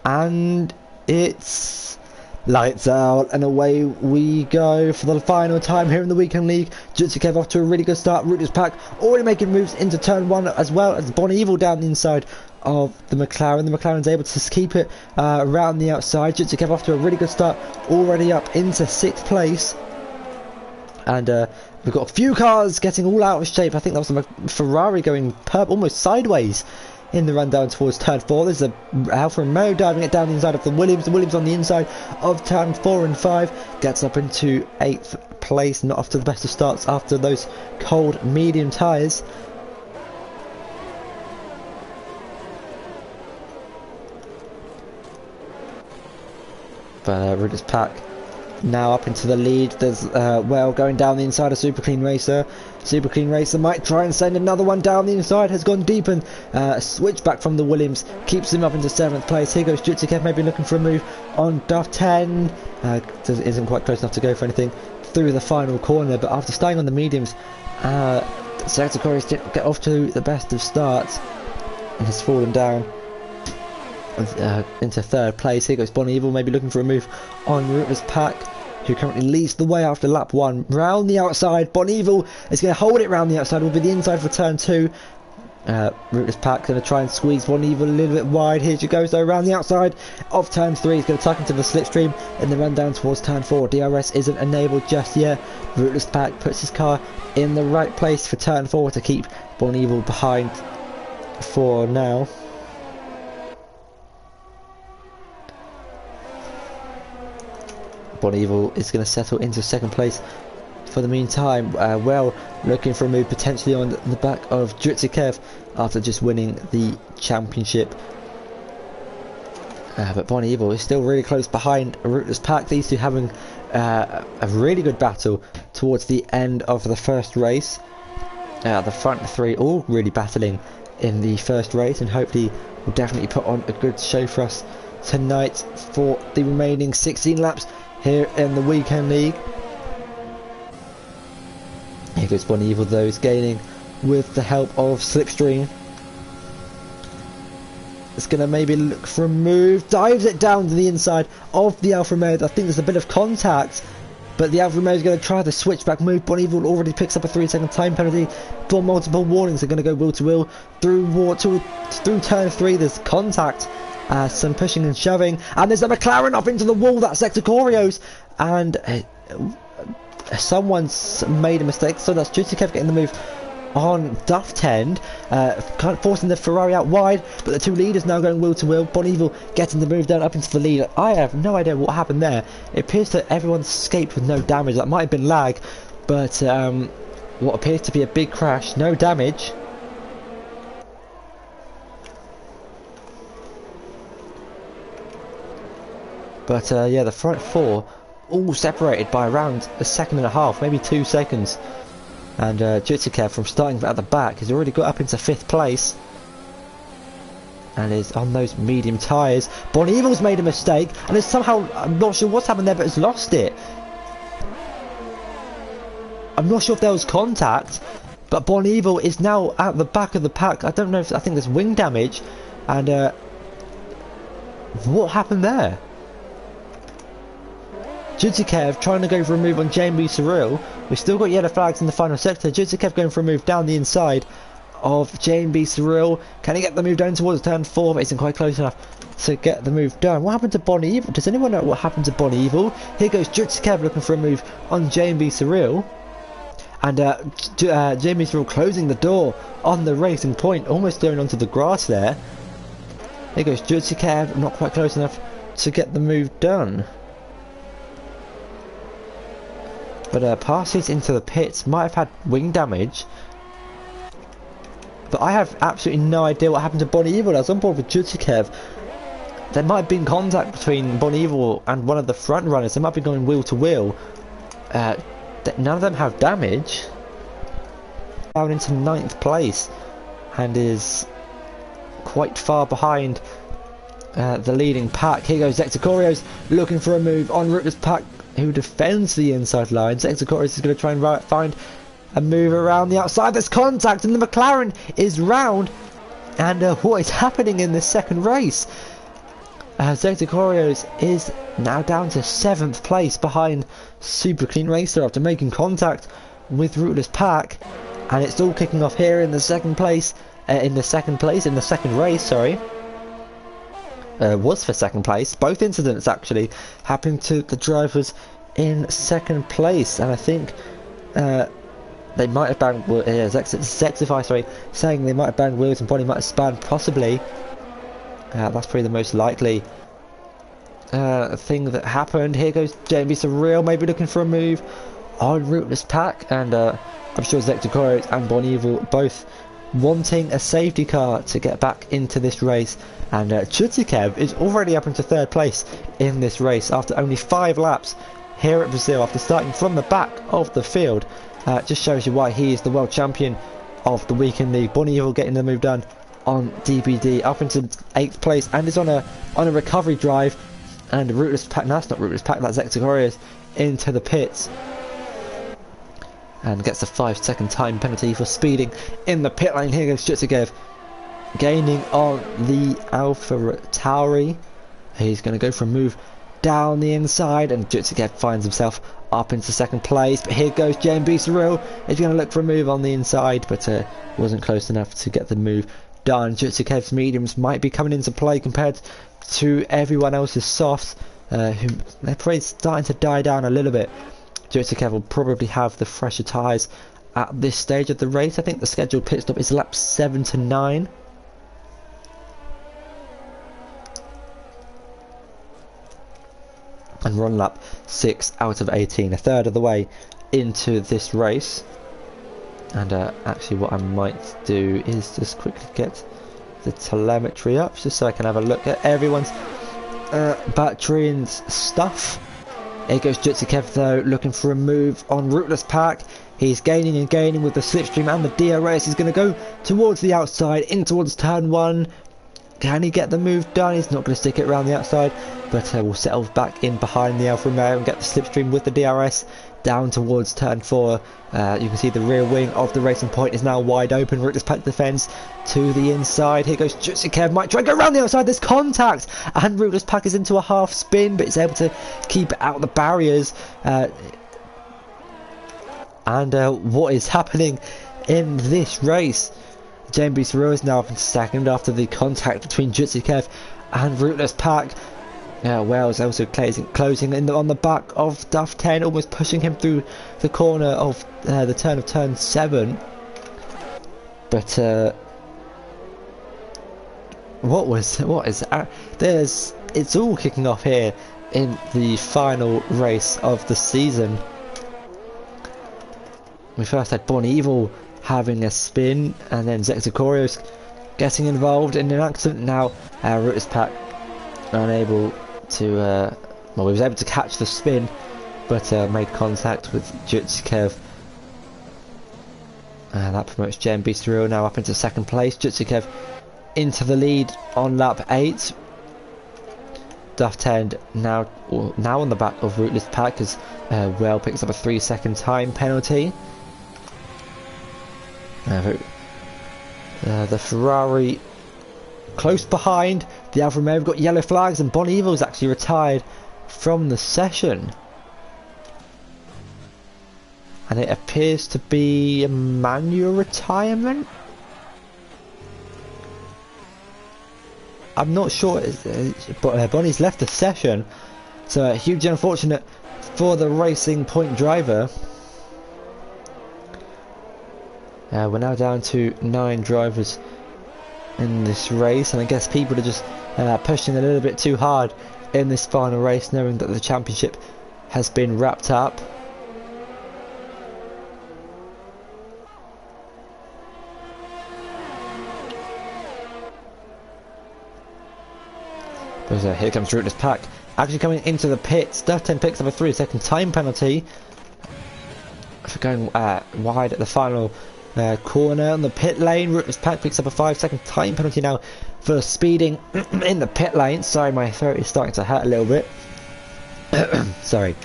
And it's lights out and away we go for the final time here in the Weekend League. Jutsi Kev off to a really good start. Rootless Pack already making moves into turn 1, as well as Bon Evil down the inside of the McLaren. The McLaren's able to keep it around the outside. Jutsi Kev off to a really good start, already up into 6th place. And we've got a few cars getting all out of shape. I think that was a Ferrari going almost sideways in the run down towards turn 4. There's a Alfa Romeo diving it down the inside of the Williams on the inside of turn 4 and 5 gets up into 8th place, not off to the best of starts after those cold medium tyres. But Rudder's Pack now up into the lead. There's well going down the inside of Super Clean Racer. Super Clean Racer might try and send another one down the inside. Has gone deep and switch back from the Williams. Keeps him up into 7th place. Here goes Jutsukev, maybe looking for a move on Duff 10. Isn't quite close enough to go for anything through the final corner. But after staying on the mediums, Zector didn't get off to the best of starts and has fallen down into 3rd place. Here goes Bon Evil, maybe looking for a move on Rutler's Pack, who currently leads the way after lap 1. Round the outside, Bon Evil is going to hold it round the outside, will be the inside for turn 2. Rutler's Pack going to try and squeeze Bon Evil a little bit wide. Here she goes though, around the outside of turn 3. He's going to tuck into the slipstream in the run down towards turn 4. DRS isn't enabled just yet. Rutler's Pack puts his car in the right place for turn 4 to keep Bon Evil behind for now. Bon Evil is going to settle into 2nd place for the meantime. Well, looking for a move potentially on the back of Jutsukev after just winning the championship. But Bon Evil is still really close behind Rutler's Pack. These two having a really good battle towards the end of the first race. The front 3 all really battling in the first race, and hopefully will definitely put on a good show for us tonight for the remaining 16 laps here in the weekend league. Here goes Bon Evil though, is gaining with the help of Slipstream. It's going to maybe look for a move, dives it down to the inside of the Alfa Romeo. I think there's a bit of contact, but the Alfa Romeo is going to try the switchback move. Bon Evil already picks up a 3-second time penalty for multiple warnings. They're going to go wheel to wheel through turn 3. There's contact. Some pushing and shoving, and there's a McLaren up into the wall. That's Hector Corios, and someone's made a mistake, so that's Jutsukev getting the move on Duff 10, kind of forcing the Ferrari out wide, but the 2 leaders now going wheel to wheel. Bon Evil getting the move down up into the lead. I have no idea what happened there. It appears that everyone escaped with no damage. That might have been lag, but what appears to be a big crash, no damage. But yeah, the front 4 all separated by around 1.5 seconds, maybe 2 seconds. And Jutsukev, from starting at the back, has already got up into 5th place and is on those medium tyres. Bon Evil's made a mistake and is somehow, I'm not sure what's happened there, but has lost it. I'm not sure if there was contact, but Bon Evil is now at the back of the pack. I don't know if, I think there's wing damage, and what happened there? Jutsukev trying to go for a move on JB Cyril. We've still got yellow flags in the final sector. Jutsukev going for a move down the inside of JB Cyril. Can he get the move down towards turn 4? But isn't quite close enough to get the move done. What happened to Bon Evil? Does anyone know what happened to Bon Evil? Here goes Jutsukev looking for a move on JB Cyril. And JB Cyril closing the door on the racing point, almost going onto the grass there. Here goes Jutsukev, not quite close enough to get the move done. But passes into the pits might have had wing damage. But I have absolutely no idea what happened to Bon Evil. I was on board with Jutsukev. There might have been contact between Bon Evil and one of the front runners. They might be going wheel to wheel. None of them have damage. Down into 9th place and is quite far behind the leading pack. Here goes Hector Corios looking for a move on Rutler's Pack, who defends the inside line. Hector Corios is going to try and find a move around the outside. There's contact and the McLaren is round. And what is happening in this second race? Hector Corios is now down to 7th place behind Super Clean Racer after making contact with Rutler's Pack. And it's all kicking off here in the second race, sorry. Was for 2nd place. Both incidents actually happening to the drivers in 2nd place, and I think they might have banged Zexify, sorry, saying they might have banged wheels and Bonnie might have spun, possibly. That's probably the most likely thing that happened. Here goes JB Surreal, maybe looking for a move on Rootless Pack, and I'm sure Zectocoros and Bon Evil both wanting a safety car to get back into this race. And Chutikev is already up into 3rd place in this race after only 5 laps here at Brazil, after starting from the back of the field. Just shows you why he is the world champion of the weekend league. Bon Evil getting the move done on DBD up into 8th place and is on a recovery drive. And Rootless Pack, no, that's not Rootless Pack, that's Zectocoros into the pits. And gets a 5-second time penalty for speeding in the pit lane. Here goes Chutikev gaining on the Alpha Tauri. He's going to go for a move down the inside, and Chutikev finds himself up into 2nd place. But here goes JMB Cyril. He's going to look for a move on the inside, but wasn't close enough to get the move done. Chutikev's mediums might be coming into play compared to everyone else's softs, who they're probably starting to die down a little bit. Chutikev will probably have the fresher tyres at this stage of the race. I think the scheduled pit stop is lap 7 to 9. And we're on lap 6 out of 18, a third of the way into this race. And actually what I might do is just quickly get the telemetry up, just so I can have a look at everyone's battery and stuff. Here goes Chutikev though, looking for a move on Rootless Pack. He's gaining and gaining with the slipstream and the DRS. He's going to go towards the outside, in towards turn 1. Can he get the move done? He's not going to stick it around the outside, but we'll settle back in behind the Alfa Romeo and get the slipstream with the DRS down towards turn 4. You can see the rear wing of the Racing Point is now wide open. Rootless Pack defends to the inside. Here goes Chutikev, might try and go around the outside. There's contact, and Rootless Pack is into a half spin, but it's able to keep out the barriers. What is happening in this race? JMB Surreal is now up in 2nd after the contact between Chutikev and Rootless Pack. Wells also closing in on the back of Duff 10, almost pushing him through the corner of the turn of turn 7. But it's all kicking off here in the final race of the season. We first had Bon Evil having a spin, and then Zectocoros getting involved in an accident. Now Rootless Pack unable to well, he was able to catch the spin, but made contact with Chutikev. That promotes JMB Surreal now up into 2nd place. Chutikev into the lead on lap 8. Duff 10 now on the back of Rootless Pack as Well picks up a 3-second time penalty. The Ferrari close behind. The Alfa Romeo have got yellow flags, and Bon Evil's actually retired from the session. And it appears to be a manual retirement. I'm not sure, but Bonnie's left the session, so hugely unfortunate for the Racing Point driver. We're now down to 9 drivers in this race, and I guess people are just pushing a little bit too hard in this final race, knowing that the championship has been wrapped up. Here comes Rootless Pack actually coming into the pits. Duff 10 picks up a 3-second time penalty for going wide at the final corner on the pit lane. Rootless Pack picks up a 5-second time penalty now for speeding in the pit lane. Sorry, my throat is starting to hurt a little bit. Sorry.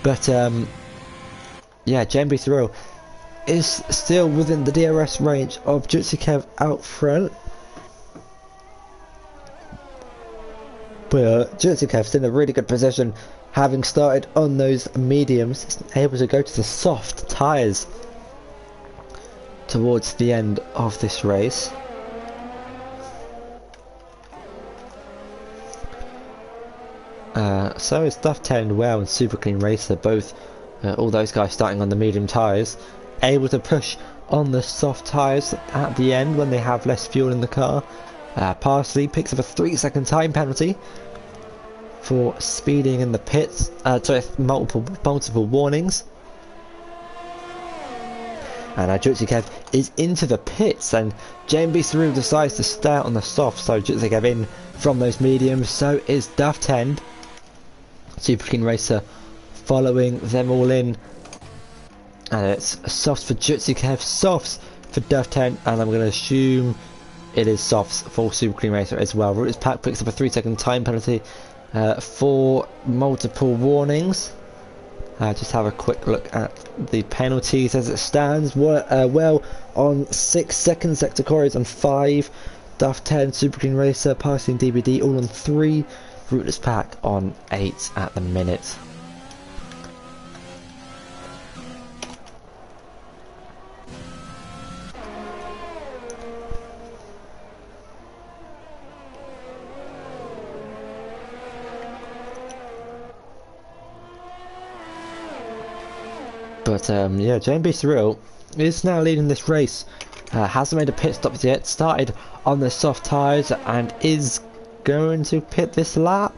But yeah, JMB Surreal is still within the DRS range of Chutikev out front. But Chutikev's in a really good position, having started on those mediums, able to go to the soft tyres towards the end of this race. So is Duff 10, Well and Super Clean Racer, both all those guys starting on the medium tyres. able to push on the soft tyres at the end when they have less fuel in the car. Parsley picks up a 3-second time penalty for speeding in the pits. Sorry, multiple warnings. And Jutsikev is into the pits, and JMB Through decides to stay out on the soft, so Jutsikev in from those mediums. So is Duff 10. Super King Racer following them all in. And it's softs for Jutsikev, softs for Duff 10, and I'm going to assume it is softs for Super Clean Racer as well. Rooters Pack picks up a 3-second time penalty for multiple warnings. Just have a quick look at the penalties as it stands. Well on 6 seconds, Sector Corey's on 5, Duff 10, Super Clean Racer, Passing DBD all on 3, Rooters Pack on 8 at the minute. But yeah, JMB Cyril is now leading this race. Hasn't made a pit stop yet. Started on the soft tyres and is going to pit this lap.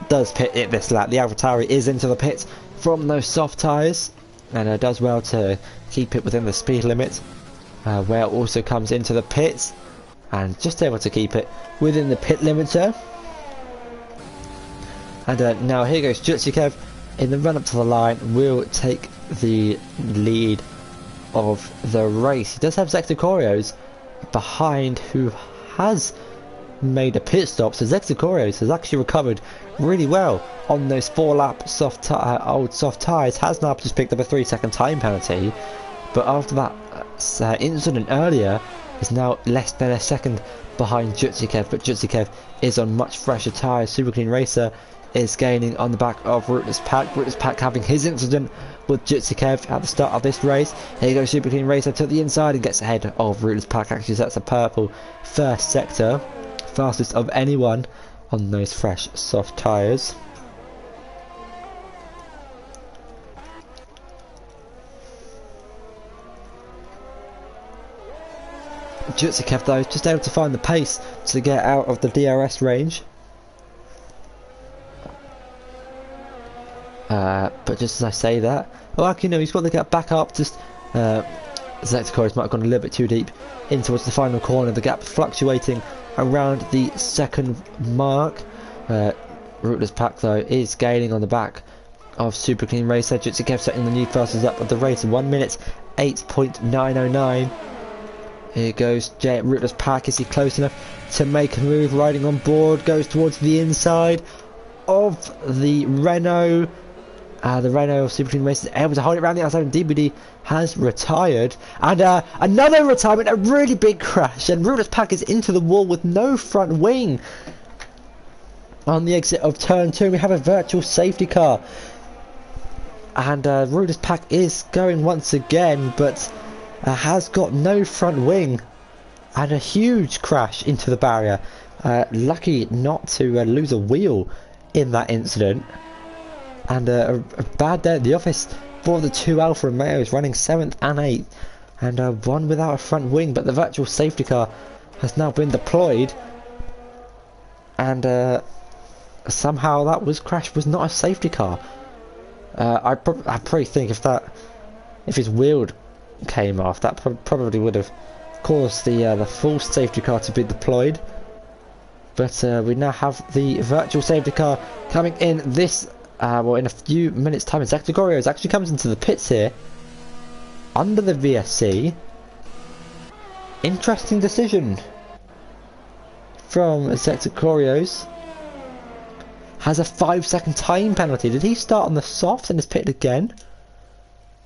Does pit it this lap. The AlphaTauri is into the pits from those soft tyres, and does well to keep it within the speed limit. Where it also comes into the pits and just able to keep it within the pit limiter. And now here goes Jutsikev. In the run up to the line, will take the lead of the race. He does have Zexicorios behind, who has made a pit stop. So Zexicorios has actually recovered really well on those 4-lap old soft tyres. Has now just picked up a 3-second time penalty, but after that incident earlier, is now less than a second behind Jutsikev. But Jutsikev is on much fresher tyres. Super Clean Racer is gaining on the back of Rootless Pack. Rootless Pack having his incident with Jutsikev at the start of this race. Here goes Super Clean Racer to the inside and gets ahead of Rootless Pack. Actually, that's a purple first sector. Fastest of anyone on those fresh soft tyres. Jutsikev though, just able to find the pace to get out of the DRS range. But just as I say that, oh, actually no, he's got to get back up. Just Zexicorius might have gone a little bit too deep in towards the final corner. The gap fluctuating around the second mark. Rootless Pack though is gaining on the back of Super Clean Racer. Jutsikev setting the new fastest up of the race, 1 minute 8.909. Here goes Rootless Pack. Is he close enough to make a move? Riding on board, goes towards the inside of the Renault. The Renault of Super Clean Racer is able to hold it around the outside, and DBD has retired. And another retirement, a really big crash, and Rootless Pack is into the wall with no front wing. On the exit of turn 2, we have a virtual safety car. And Rootless Pack is going once again, but has got no front wing. And a huge crash into the barrier. Lucky not to lose a wheel in that incident. And a bad day at the office for the 2 Alfa Romeos, running 7th and 8th, and one without a front wing. But the virtual safety car has now been deployed, and somehow that crash was not a safety car. I probably think if his wheel came off, that probably would have caused the full safety car to be deployed. But we now have the virtual safety car coming in this. Well, in a few minutes' time, Zexicorios actually comes into the pits here under the VSC. Interesting decision from Zexicorios. Has a 5-second time penalty. Did he start on the softs and is pitted again?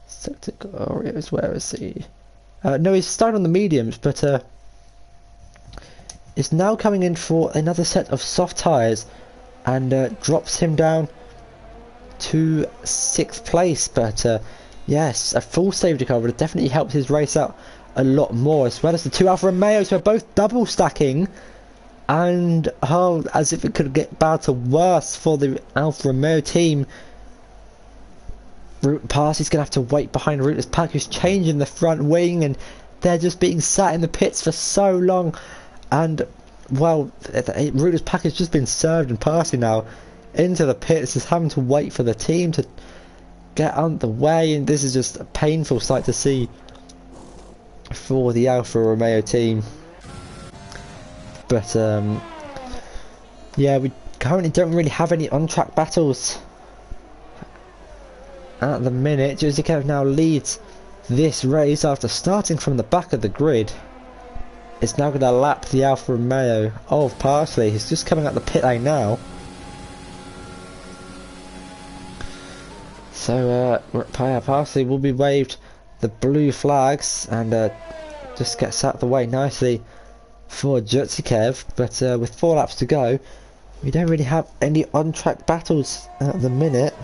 Zexicorios, where is he? No, he's started on the mediums, but is now coming in for another set of soft tyres, and drops him down to 6th place. But yes, a full safety car would have definitely helped his race out a lot more, as well as the 2 Alfa Romeos who are both double stacking, and as if it could get bad to worse for the Alfa Romeo team. Parsley's going to have to wait behind Router's Pack, who's changing the front wing, and they're just being sat in the pits for so long. And, well, Router's Pack has just been served, and Parsley now into the pits is having to wait for the team to get on the way, and this is just a painful sight to see for the Alfa Romeo team. But, yeah, we currently don't really have any on-track battles at the minute. Josikev now leads this race after starting from the back of the grid. It's now going to lap the Alfa Romeo of Parsley. He's just coming out the pit lane now. So Parsley will be waved the blue flags and just gets out of the way nicely for Josikev. But with 4 laps to go, we don't really have any on-track battles at the minute.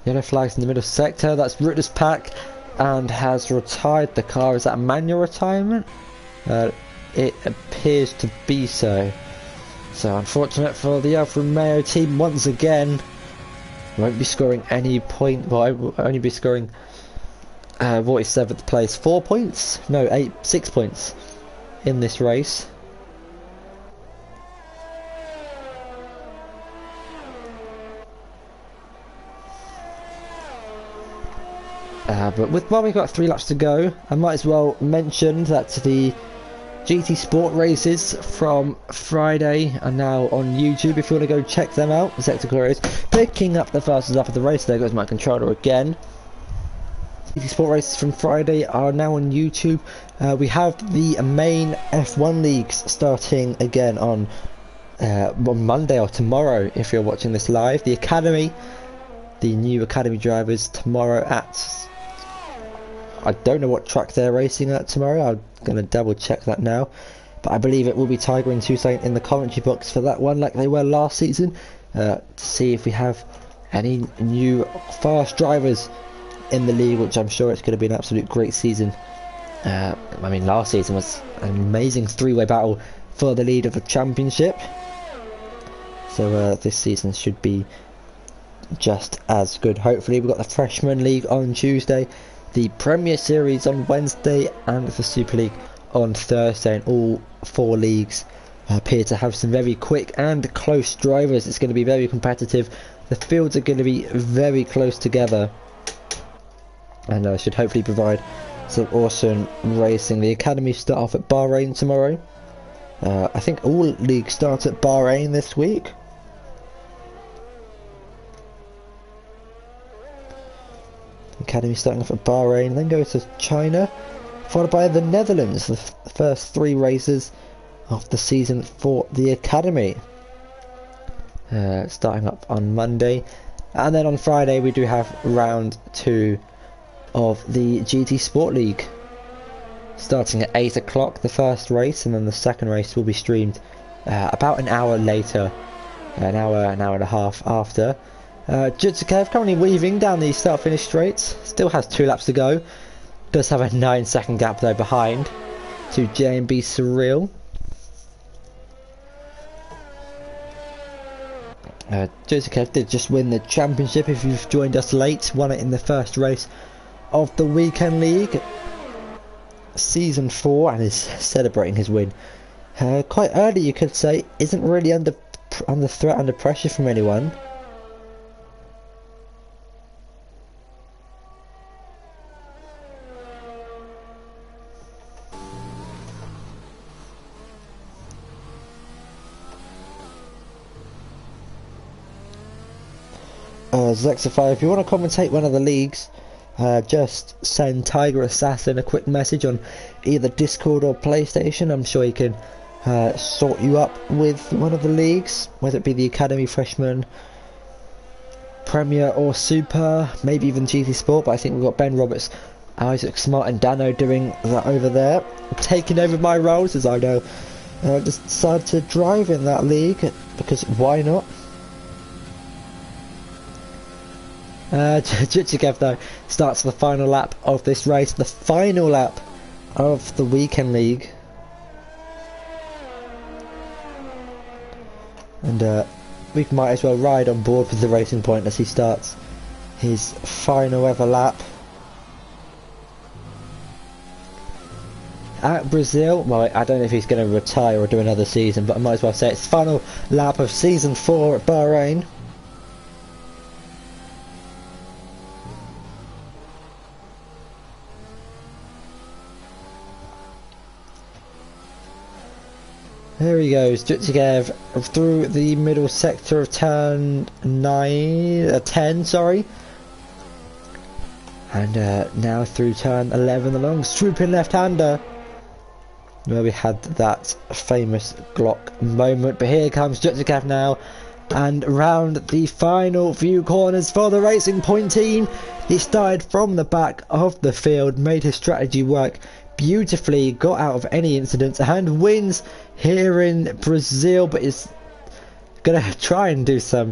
Yellow flags in the middle sector. That's Router's Pack and has retired the car. Is that a manual retirement? It appears to be so. So unfortunate for the Alfa Romeo team once again. Won't be scoring any point. Well, I will only be scoring 47th place. 4 points? No, 6 points in this race. But while we've got 3 laps to go, I might as well mention that the GT Sport races from Friday are now on YouTube. If you want to go check them out, Sector Glorious picking up the fastest lap of the race. There goes my controller again. GT Sport races from Friday are now on YouTube. We have the main F1 leagues starting again on Monday or tomorrow if you're watching this live. The Academy, the new Academy drivers tomorrow at... I don't know what track they're racing at tomorrow. I'm going to double check that now. But I believe it will be Tiger and Tucson in the commentary box for that one, like they were last season. To see if we have any new fast drivers in the league, which I'm sure it's going to be an absolute great season. I mean, last season was an amazing 3-way battle for the lead of the championship. So this season should be just as good. Hopefully we've got the Freshman League on Tuesday, the Premier Series on Wednesday, and the Super League on Thursday, and all 4 leagues appear to have some very quick and close drivers. It's going to be very competitive. The fields are going to be very close together, and should hopefully provide some awesome racing. The Academy start off at Bahrain tomorrow. I think all leagues start at Bahrain this week. Academy starting off at Bahrain, then go to China, followed by the Netherlands, the first 3 races of the season for the Academy. Starting up on Monday, and then on Friday we do have round 2 of the GT Sport League, starting at 8 o'clock, the first race, and then the second race will be streamed about an hour later, an hour and a half after. Jutsukev currently weaving down the start-finish straights, still has 2 laps to go, does have a 9-second gap though behind to J&B Surreal. Jutsukev did just win the championship. If you've joined us late, won it in the first race of the Weekend League Season 4 and is celebrating his win quite early, you could say. Isn't really under threat, under pressure from anyone. Zexify, if you want to commentate one of the leagues, just send Tiger Assassin a quick message on either Discord or PlayStation. I'm sure he can sort you up with one of the leagues, whether it be the Academy, Freshman, Premier or Super, maybe even GT Sport. But I think we've got Ben Roberts, Isaac Smart and Dano doing that over there, taking over my roles, as I know just decided to drive in that league because why not. Jutsugev though starts the final lap of this race, the final lap of the weekend league, and we might as well ride on board with the Racing Point as he starts his final ever lap at Brazil. Well, I don't know if he's going to retire or do another season, but I might as well say it's the final lap of season 4 at Bahrain. There he goes, Jutsugev through the middle sector of turn 10, sorry. And now through turn 11, the long swooping left-hander, where we had that famous Glock moment. But here comes Jutsugev now, and around the final few corners for the Racing Point team. He started from the back of the field, made his strategy work beautifully, got out of any incidents, and wins here in Brazil, but is gonna try and do some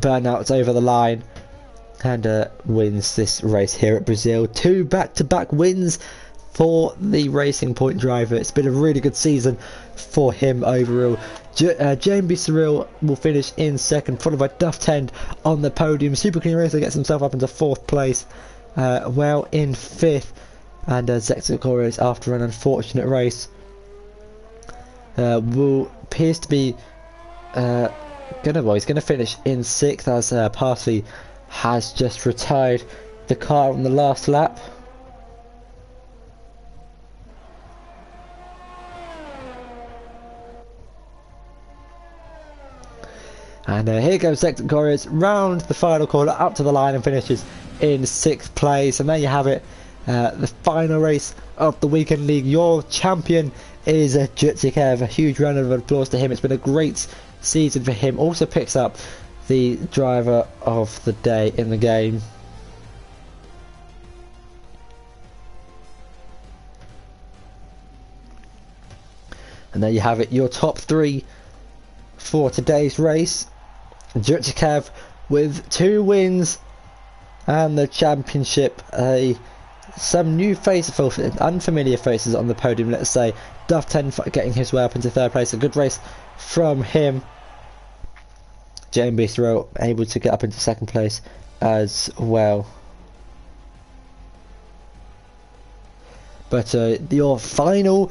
burnouts over the line, and wins this race here at Brazil. 2 back-to-back wins for the Racing Point driver. It's been a really good season for him overall. JMB Cyril will finish in second, followed by Duff Tend on the podium. Super Clean Racer gets himself up into 4th place, well in 5th, and Zexacoris, after an unfortunate race, appears to be he's gonna finish in 6th, as Parsley has just retired the car on the last lap. And here goes Zexacoris round the final corner up to the line and finishes in 6th place. And there you have it, the final race of the weekend league. Your champion is Jutsugev. A huge round of applause to him. It's been a great season for him. Also picks up the driver of the day in the game. And there you have it, your top 3 for today's race. Jutsugev with 2 wins and the championship. Some new faces, unfamiliar faces on the podium, let's say. Duff 10 getting his way up into 3rd place. A good race from him. JMB Throw able to get up into 2nd place as well. But your final,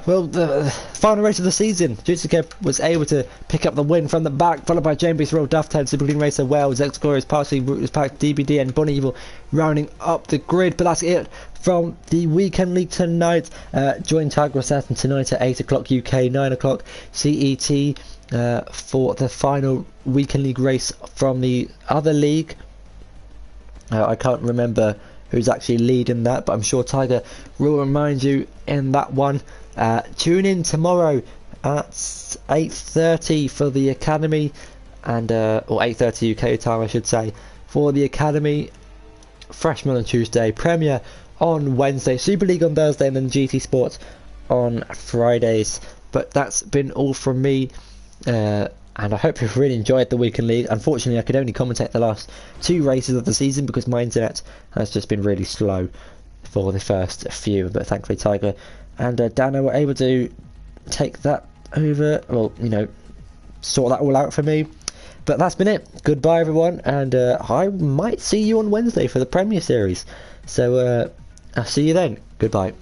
the final race of the season, Jutsugev was able to pick up the win from the back, followed by JMB Throw, Duff 10, Super Clean Racer, Wells, X-Glorious, Parsley, Rooters Pack, DBD and Bonnie Evil rounding up the grid. But that's it from the weekend league tonight. Join Tiger Assassin tonight at 8 o'clock UK, 9 o'clock CET for the final weekend league race from the other league. I can't remember who's actually leading that, but I'm sure Tiger will remind you in that one. Tune in tomorrow at 8:30 for the Academy, and or 8:30 UK time I should say, for the Academy. Freshman on Tuesday, Premier on Wednesday, Super League on Thursday, and then GT Sports on Fridays. But that's been all from me, and I hope you've really enjoyed the weekend league. Unfortunately, I could only commentate the last 2 races of the season because my internet has just been really slow for the first few, but thankfully Tiger and Dano were able to take that over, well, sort that all out for me. But that's been it. Goodbye everyone, and I might see you on Wednesday for the Premier Series, so I'll see you then. Goodbye.